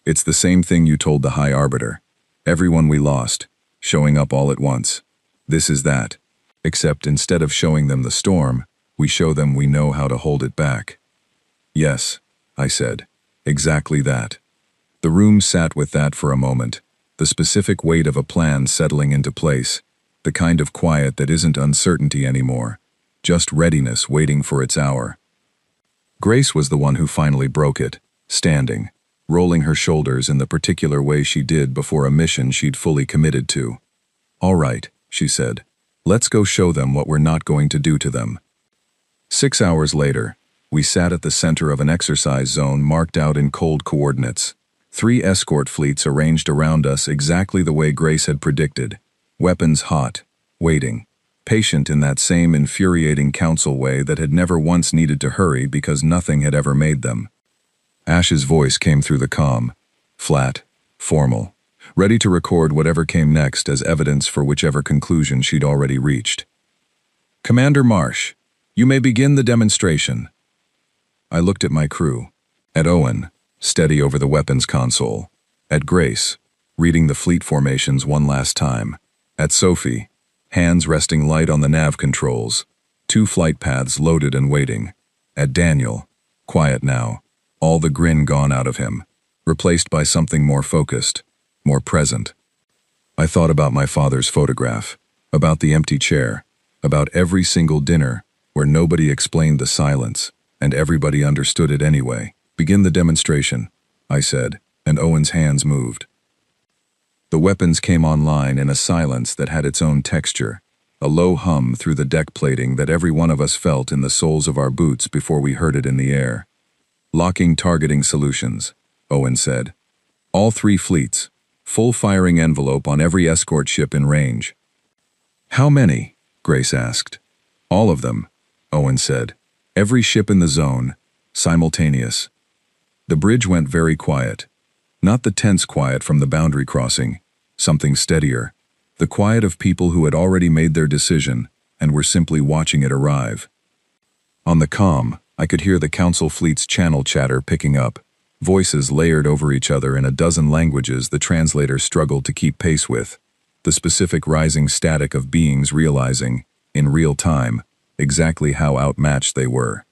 "It's the same thing you told the High Arbiter. Everyone we lost, showing up all at once. This is that. Except instead of showing them the storm, We show them we know how to hold it back. Yes, I said. Exactly that. The room sat with that for a moment, the specific weight of a plan settling into place, the kind of quiet that isn't uncertainty anymore, just readiness waiting for its hour. Grace was the one who finally broke it, standing, rolling her shoulders in the particular way she did before a mission she'd fully committed to. "All right," she said. "Let's go show them what we're not going to do to them." 6 hours later, we sat at the center of an exercise zone marked out in cold coordinates. 3 escort fleets arranged around us exactly the way Grace had predicted, weapons hot, waiting, patient in that same infuriating council way that had never once needed to hurry because nothing had ever made them. Ash's voice came through the comm, flat, formal, ready to record whatever came next as evidence for whichever conclusion she'd already reached. "Commander Marsh, you may begin the demonstration." I looked at my crew, at Owen, steady over the weapons console, at Grace, reading the fleet formations one last time, at Sophie, hands resting light on the nav controls, 2 flight paths loaded and waiting, at Daniel, quiet now, all the grin gone out of him, replaced by something more focused, more present. I thought about my father's photograph, about the empty chair, about every single dinner where nobody explained the silence, and everybody understood it anyway. "Begin the demonstration," I said, and Owen's hands moved. The weapons came online in a silence that had its own texture, a low hum through the deck plating that every one of us felt in the soles of our boots before we heard it in the air. "Locking targeting solutions," Owen said. "All 3 fleets, full firing envelope on every escort ship in range." "How many?" Grace asked. "All of them," Owen said. "Every ship in the zone, simultaneous." The bridge went very quiet. Not the tense quiet from the boundary crossing, something steadier. The quiet of people who had already made their decision and were simply watching it arrive. On the comm, I could hear the Council Fleet's channel chatter picking up, voices layered over each other in a dozen languages the translator struggled to keep pace with, the specific rising static of beings realizing, in real time, exactly how outmatched they were.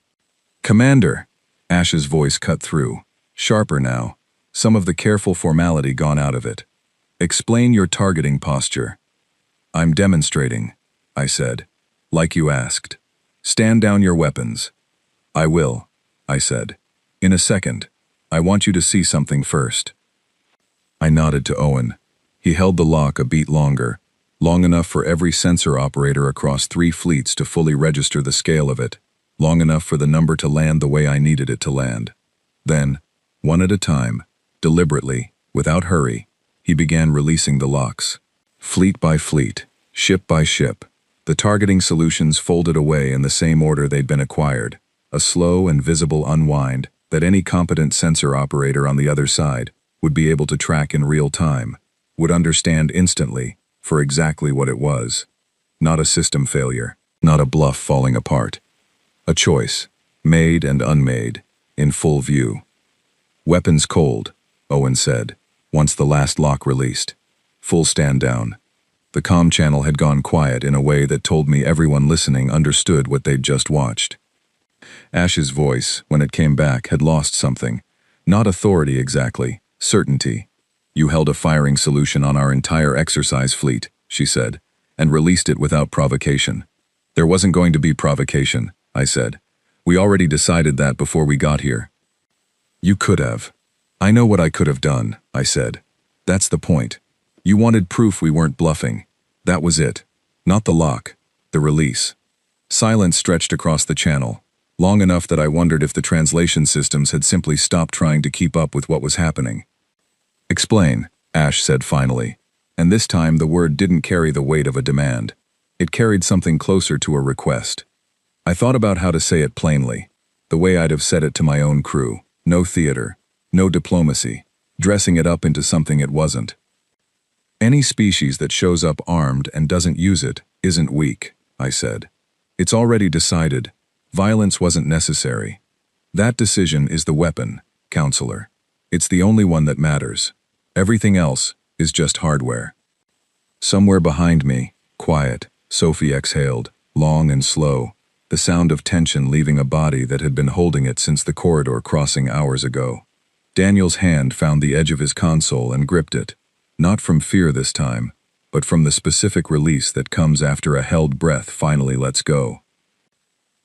"Commander," Ash's voice cut through, sharper now, some of the careful formality gone out of it. "Explain your targeting posture." "I'm demonstrating," I said, "like you asked. Stand down your weapons." "I will," I said. "In a second. I want you to see something first." I nodded to Owen. He held the lock a beat longer, long enough for every sensor operator across 3 fleets to fully register the scale of it, long enough for the number to land the way I needed it to land. Then, one at a time, deliberately, without hurry, he began releasing the locks. Fleet by fleet, ship by ship, the targeting solutions folded away in the same order they'd been acquired, a slow and visible unwind that any competent sensor operator on the other side would be able to track in real time, would understand instantly for exactly what it was. Not a system failure, not a bluff falling apart. A choice, made and unmade, in full view. "Weapons cold," Owen said, once the last lock released. "Full stand down." The comm channel had gone quiet in a way that told me everyone listening understood what they'd just watched. Ash's voice, when it came back, had lost something. Not authority exactly, certainty. "You held a firing solution on our entire exercise fleet," she said, "and released it without provocation." "There wasn't going to be provocation," I said. "We already decided that before we got here." "You could have." "I know what I could have done," I said. "That's the point. You wanted proof we weren't bluffing. That was it. Not the lock, the release." Silence stretched across the channel, long enough that I wondered if the translation systems had simply stopped trying to keep up with what was happening. "Explain," Ash said finally, and this time the word didn't carry the weight of a demand. It carried something closer to a request. I thought about how to say it plainly, the way I'd have said it to my own crew. No theater, no diplomacy, dressing it up into something it wasn't. "Any species that shows up armed and doesn't use it isn't weak," I said. "It's already decided. Violence wasn't necessary. That decision is the weapon, counselor. It's the only one that matters. Everything else is just hardware." Somewhere behind me, quiet, Sophie exhaled, long and slow, the sound of tension leaving a body that had been holding it since the corridor crossing hours ago. Daniel's hand found the edge of his console and gripped it, not from fear this time, but from the specific release that comes after a held breath finally lets go.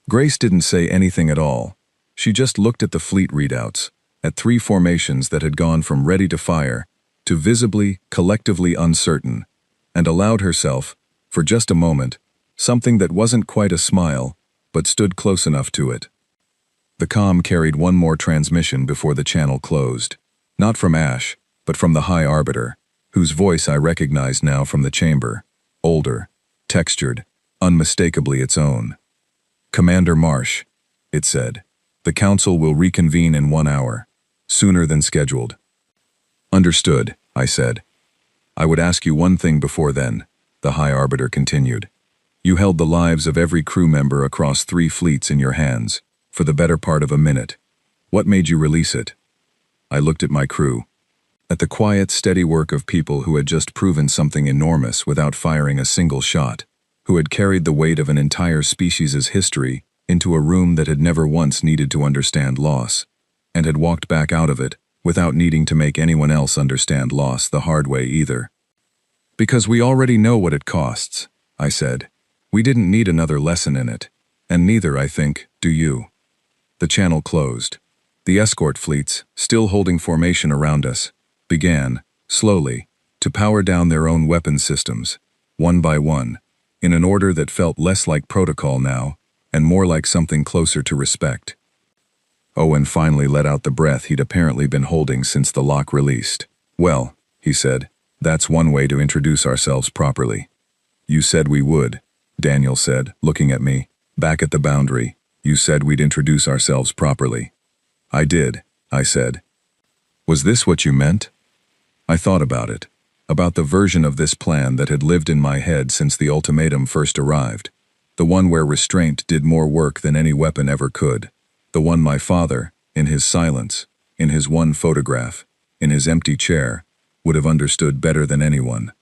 Grace didn't say anything at all. She just looked at the fleet readouts, at 3 formations that had gone from ready to fire to visibly, collectively uncertain, and allowed herself, for just a moment, something that wasn't quite a smile, but stood close enough to it. The comm carried one more transmission before the channel closed. Not from Ash, but from the High Arbiter, whose voice I recognized now from the chamber. Older, textured, unmistakably its own. "Commander Marsh," it said, "the Council will reconvene in 1 hour, sooner than scheduled." "Understood," I said. "I would ask you one thing before then," the High Arbiter continued. "You held the lives of every crew member across 3 fleets in your hands, for the better part of a minute. What made you release it?" I looked at my crew. At the quiet, steady work of people who had just proven something enormous without firing a single shot, who had carried the weight of an entire species' history into a room that had never once needed to understand loss, and had walked back out of it without needing to make anyone else understand loss the hard way either. "Because we already know what it costs," I said. "We didn't need another lesson in it, and neither, I think, do you." The channel closed. The escort fleets, still holding formation around us, began, slowly, to power down their own weapons systems, one by one, in an order that felt less like protocol now, and more like something closer to respect. Owen finally let out the breath he'd apparently been holding since the lock released. "Well," he said, "that's one way to introduce ourselves properly." "You said we would," Daniel said, looking at me. "Back at the boundary, you said we'd introduce ourselves properly." "I did," I said. "Was this what you meant?" I thought about it, about the version of this plan that had lived in my head since the ultimatum first arrived, the one where restraint did more work than any weapon ever could, the one my father, in his silence, in his one photograph, in his empty chair, would have understood better than anyone.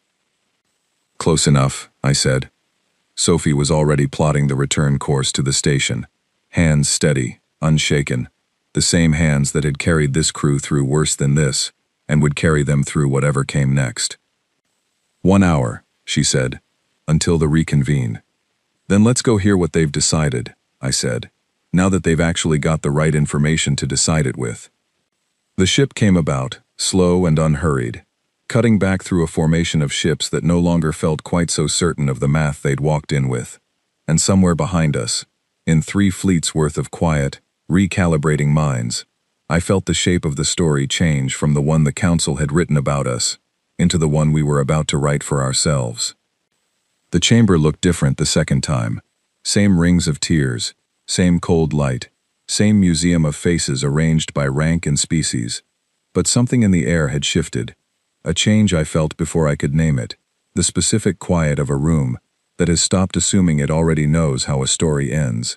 "Close enough," I said. Sophie was already plotting the return course to the station, hands steady, unshaken, the same hands that had carried this crew through worse than this, and would carry them through whatever came next. 1 hour, she said, until the reconvene. "Then let's go hear what they've decided," I said, "now that they've actually got the right information to decide it with." The ship came about, slow and unhurried, cutting back through a formation of ships that no longer felt quite so certain of the math they'd walked in with. And somewhere behind us, in 3 fleets worth of quiet, recalibrating minds, I felt the shape of the story change from the one the Council had written about us, into the one we were about to write for ourselves. The chamber looked different the second time. Same rings of tears, same cold light, same museum of faces arranged by rank and species. But something in the air had shifted, a change I felt before I could name it, the specific quiet of a room that has stopped assuming it already knows how a story ends.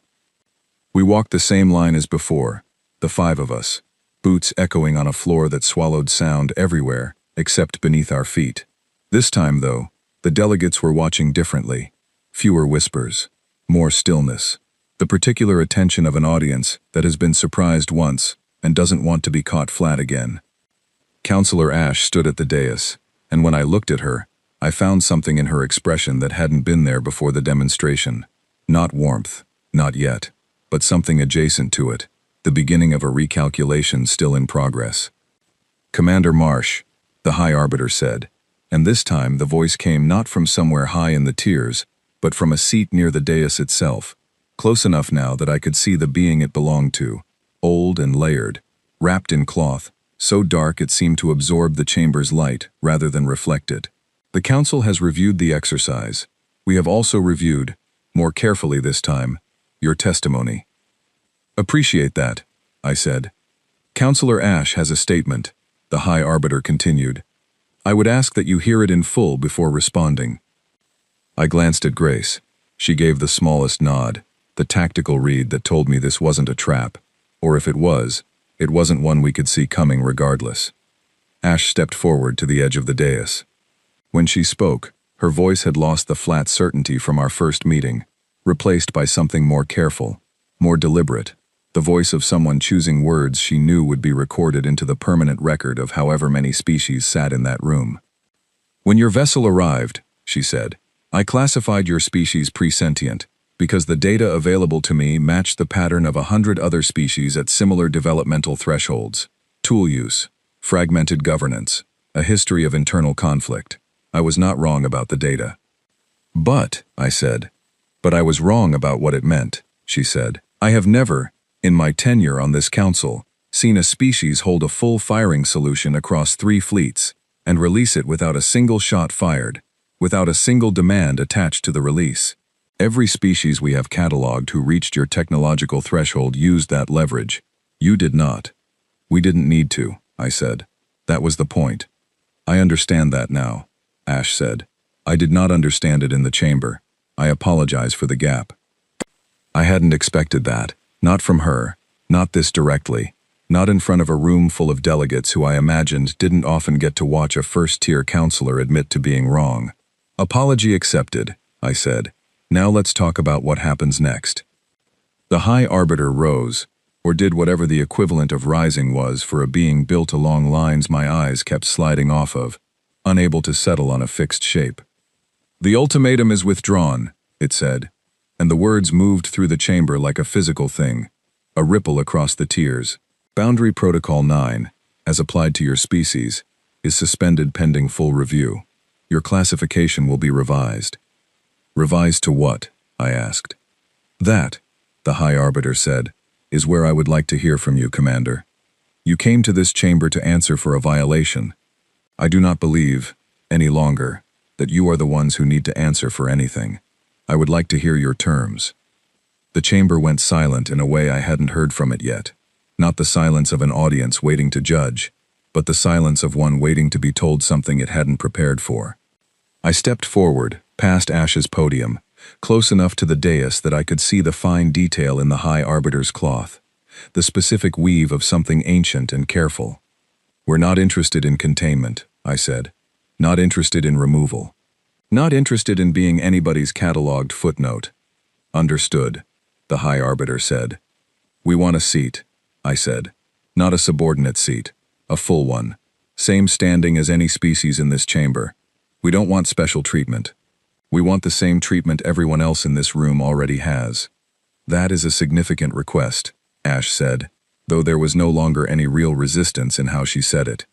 We walked the same line as before, the 5 of us, boots echoing on a floor that swallowed sound everywhere except beneath our feet. This time, though, the delegates were watching differently. Fewer whispers, more stillness, the particular attention of an audience that has been surprised once and doesn't want to be caught flat again. Counselor Ash stood at the dais, and when I looked at her, I found something in her expression that hadn't been there before the demonstration. Not warmth, not yet, but something adjacent to it, the beginning of a recalculation still in progress. "Commander Marsh," the High Arbiter said, and this time the voice came not from somewhere high in the tiers, but from a seat near the dais itself, close enough now that I could see the being it belonged to, old and layered, wrapped in cloth, so dark it seemed to absorb the chamber's light rather than reflect it. "The Council has reviewed the exercise. We have also reviewed, more carefully this time, your testimony." "Appreciate that," I said. "Counselor Ash has a statement," the High Arbiter continued. "I would ask that you hear it in full before responding." I glanced at Grace. She gave the smallest nod, the tactical read that told me this wasn't a trap, or if it was, it wasn't one we could see coming regardless. Ash stepped forward to the edge of the dais. When she spoke, her voice had lost the flat certainty from our first meeting. replaced by something more careful, more deliberate, the voice of someone choosing words she knew would be recorded into the permanent record of however many species sat in that room. "When your vessel arrived," she said, "I classified your species presentient, because the data available to me matched the pattern of 100 other species at similar developmental thresholds. Tool use, fragmented governance, a history of internal conflict. I was not wrong about the data." "But," I said. "But I was wrong about what it meant," she said. "I have never, in my tenure on this council, seen a species hold a full firing solution across 3 fleets and release it without a single shot fired, without a single demand attached to the release. Every species we have cataloged who reached your technological threshold used that leverage. You did not." "We didn't need to," I said. "That was the point." "I understand that now," Ash said. "I did not understand it in the chamber. I apologize for the gap." I hadn't expected that. Not from her, not this directly, not in front of a room full of delegates who I imagined didn't often get to watch a first-tier counselor admit to being wrong. "Apology accepted," I said. "Now let's talk about what happens next." The High Arbiter rose, or did whatever the equivalent of rising was for a being built along lines my eyes kept sliding off of, unable to settle on a fixed shape. "The ultimatum is withdrawn," it said, and the words moved through the chamber like a physical thing, a ripple across the tiers. "Boundary Protocol 9, as applied to your species, is suspended pending full review. Your classification will be revised." "Revised to what?" I asked. "That," the High Arbiter said, "is where I would like to hear from you, Commander. You came to this chamber to answer for a violation. I do not believe, any longer, that you are the ones who need to answer for anything. I would like to hear your terms." The chamber went silent in a way I hadn't heard from it yet. Not the silence of an audience waiting to judge, but the silence of one waiting to be told something it hadn't prepared for. I stepped forward, past Ash's podium, close enough to the dais that I could see the fine detail in the High Arbiter's cloth, the specific weave of something ancient and careful. "We're not interested in containment," I said. "Not interested in removal. Not interested in being anybody's cataloged footnote." "Understood," the High Arbiter said. "We want a seat," I said. "Not a subordinate seat, a full one. Same standing as any species in this chamber. We don't want special treatment. We want the same treatment everyone else in this room already has." "That is a significant request," Ash said, though there was no longer any real resistance in how she said it.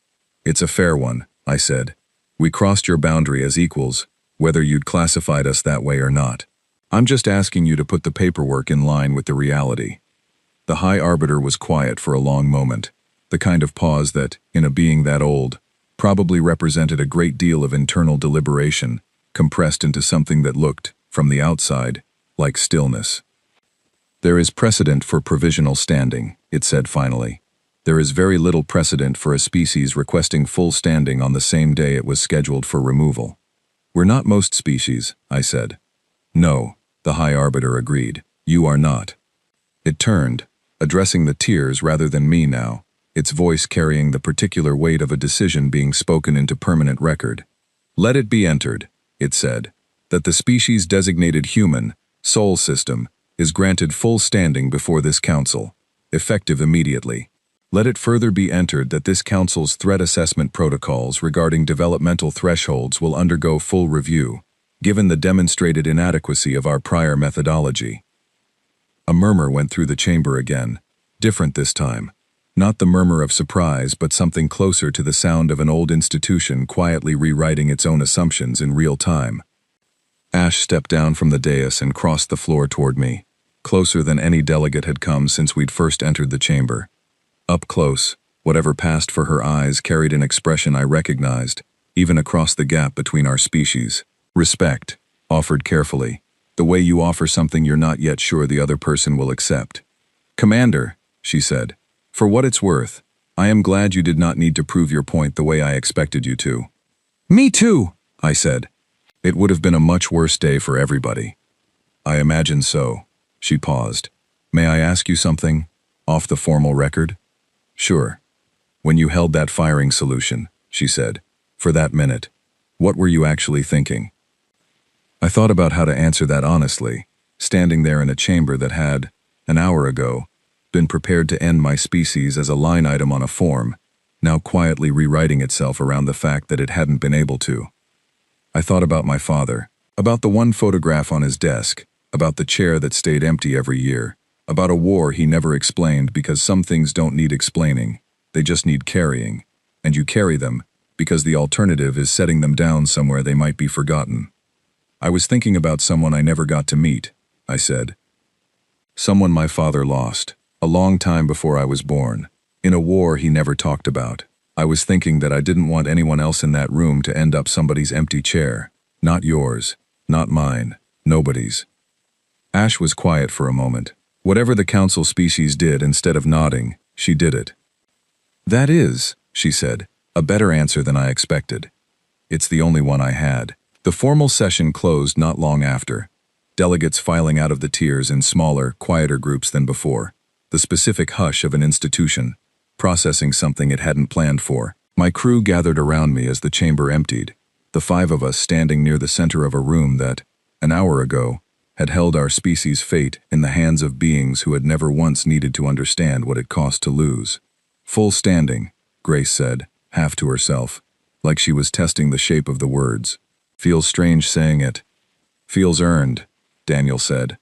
"It's a fair one," I said. "We crossed your boundary as equals, whether you'd classified us that way or not. I'm just asking you to put the paperwork in line with the reality." The High Arbiter was quiet for a long moment, the kind of pause that, in a being that old, probably represented a great deal of internal deliberation, compressed into something that looked, from the outside, like stillness. "There is precedent for provisional standing," it said finally. "There is very little precedent for a species requesting full standing on the same day it was scheduled for removal." "We're not most species," I said. "No," the High Arbiter agreed. "You are not." It turned, addressing the tiers rather than me now, its voice carrying the particular weight of a decision being spoken into permanent record. "Let it be entered," it said, "that the species-designated human, Sol system, is granted full standing before this council, effective immediately. Let it further be entered that this council's threat assessment protocols regarding developmental thresholds will undergo full review, given the demonstrated inadequacy of our prior methodology." A murmur went through the chamber again, different this time. Not the murmur of surprise, but something closer to the sound of an old institution quietly rewriting its own assumptions in real time. Ash stepped down from the dais and crossed the floor toward me, closer than any delegate had come since we'd first entered the chamber. Up close, whatever passed for her eyes carried an expression I recognized, even across the gap between our species. "Respect, offered carefully, the way you offer something you're not yet sure the other person will accept." "Commander," she said, "for what it's worth, I am glad you did not need to prove your point the way I expected you to." "Me too," I said. "It would have been a much worse day for everybody." "I imagine so." She paused. "May I ask you something, off the formal record?" "Sure." "When you held that firing solution," she said, "for that minute, what were you actually thinking?" I thought about how to answer that honestly, standing there in a chamber that had, an hour ago, been prepared to end my species as a line item on a form, now quietly rewriting itself around the fact that it hadn't been able to. I thought about my father, about the one photograph on his desk, about the chair that stayed empty every year, about a war he never explained because some things don't need explaining, they just need carrying, and you carry them because the alternative is setting them down somewhere they might be forgotten. I was thinking about someone I never got to meet, I said. Someone my father lost, a long time before I was born, in a war he never talked about. I was thinking that I didn't want anyone else in that room to end up somebody's empty chair. Not yours, not mine, nobody's. Ash was quiet for a moment. Whatever the council species did, instead of nodding, she did it. That is, she said, a better answer than I expected. It's the only one I had. The formal session closed not long after, delegates filing out of the tiers in smaller, quieter groups than before, the specific hush of an institution, processing something it hadn't planned for. My crew gathered around me as the chamber emptied, the 5 of us standing near the center of a room that, an hour ago, had held our species' fate in the hands of beings who had never once needed to understand what it cost to lose. Full standing, Grace said, half to herself, like she was testing the shape of the words. Feels strange saying it. Feels earned, Daniel said.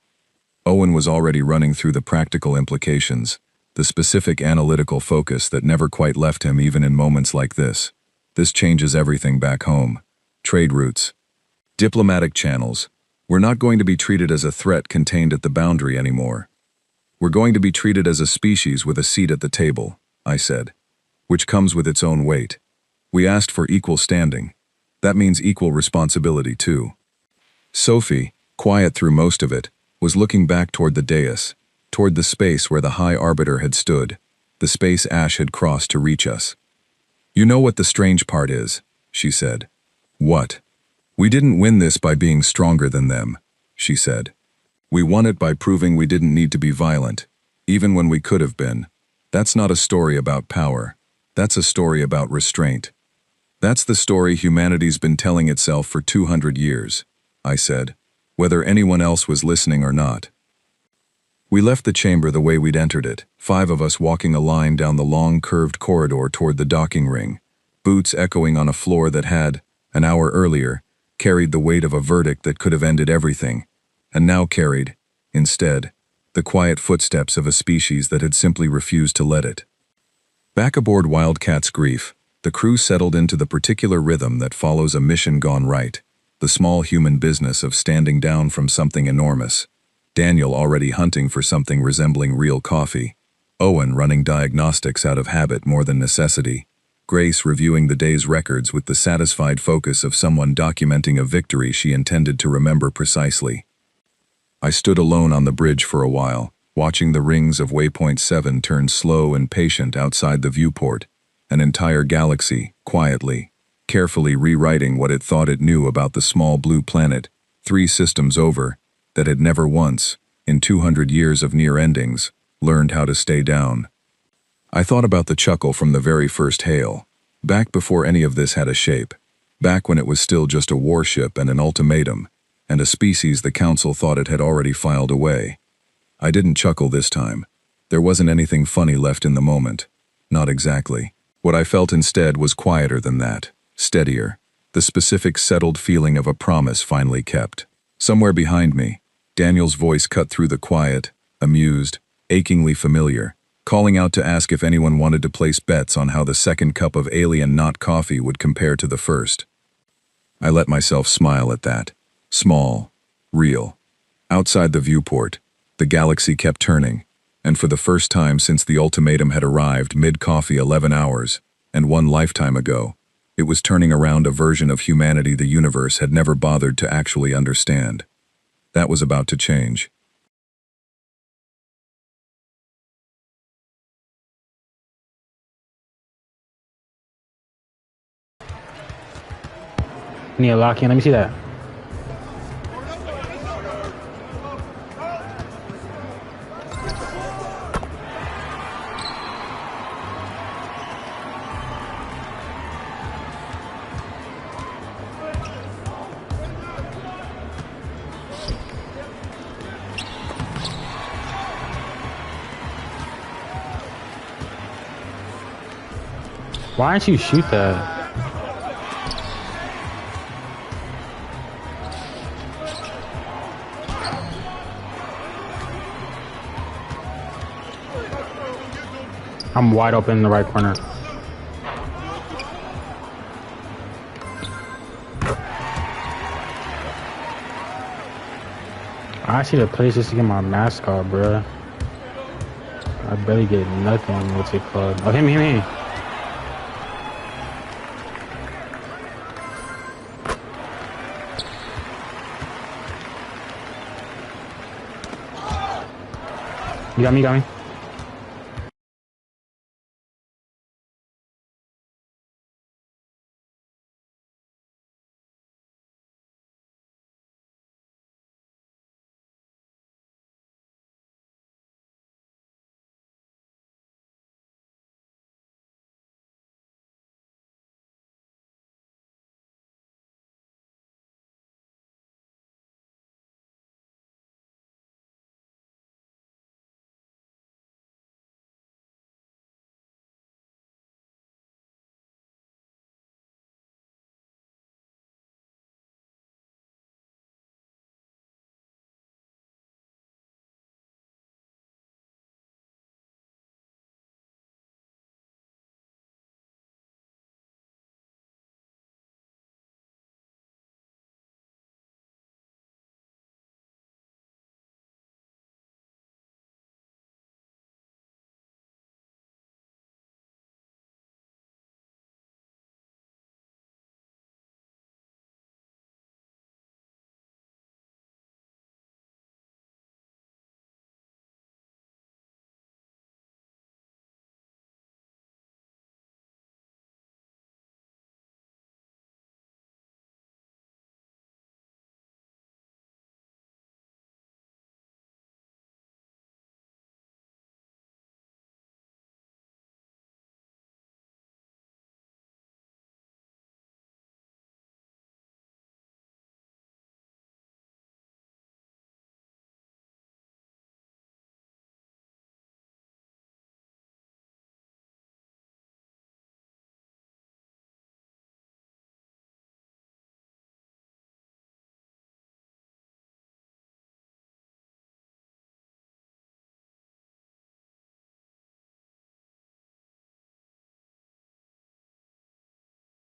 Owen was already running through the practical implications, the specific analytical focus that never quite left him even in moments like this. This changes everything back home. Trade routes. Diplomatic channels. We're not going to be treated as a threat contained at the boundary anymore. We're going to be treated as a species with a seat at the table, I said, which comes with its own weight. We asked for equal standing. That means equal responsibility too. Sophie, quiet through most of it, was looking back toward the dais, toward the space where the High Arbiter had stood, the space Ash had crossed to reach us. You know what the strange part is, she said. What? We didn't win this by being stronger than them, she said. We won it by proving we didn't need to be violent, even when we could have been. That's not a story about power. That's a story about restraint. That's the story humanity's been telling itself for 200 years, I said, whether anyone else was listening or not. We left the chamber the way we'd entered it, 5 of us walking a line down the long curved corridor toward the docking ring, boots echoing on a floor that had, an hour earlier, carried the weight of a verdict that could have ended everything, and now carried, instead, the quiet footsteps of a species that had simply refused to let it. Back aboard Wildcat's Grief, the crew settled into the particular rhythm that follows a mission gone right, the small human business of standing down from something enormous. Daniel already hunting for something resembling real coffee, Owen running diagnostics out of habit more than necessity, Grace reviewing the day's records with the satisfied focus of someone documenting a victory she intended to remember precisely. I stood alone on the bridge for a while, watching the rings of Waypoint 7 turn slow and patient outside the viewport, an entire galaxy, quietly, carefully rewriting what it thought it knew about the small blue planet, 3 systems over, that had never once, in 200 years of near endings, learned how to stay down. I thought about the chuckle from the very first hail, back before any of this had a shape, back when it was still just a warship and an ultimatum, and a species the council thought it had already filed away. I didn't chuckle this time. There wasn't anything funny left in the moment. Not exactly. What I felt instead was quieter than that, steadier, the specific settled feeling of a promise finally kept. Somewhere behind me, Daniel's voice cut through the quiet, amused, achingly familiar, calling out to ask if anyone wanted to place bets on how the second cup of alien not coffee would compare to the first. I let myself smile at that. Small, real. Outside the viewport, the galaxy kept turning, and for the first time since the ultimatum had arrived mid-coffee 11 hours, and 1 lifetime ago, it was turning around a version of humanity the universe had never bothered to actually understand. That was about to change. Need a lock in. Let me see that. Why didn't you shoot that? I'm wide open in the right corner. I actually the place just to get my mask off, bruh. I barely get nothing. What's it called? Oh, hit me. You got me.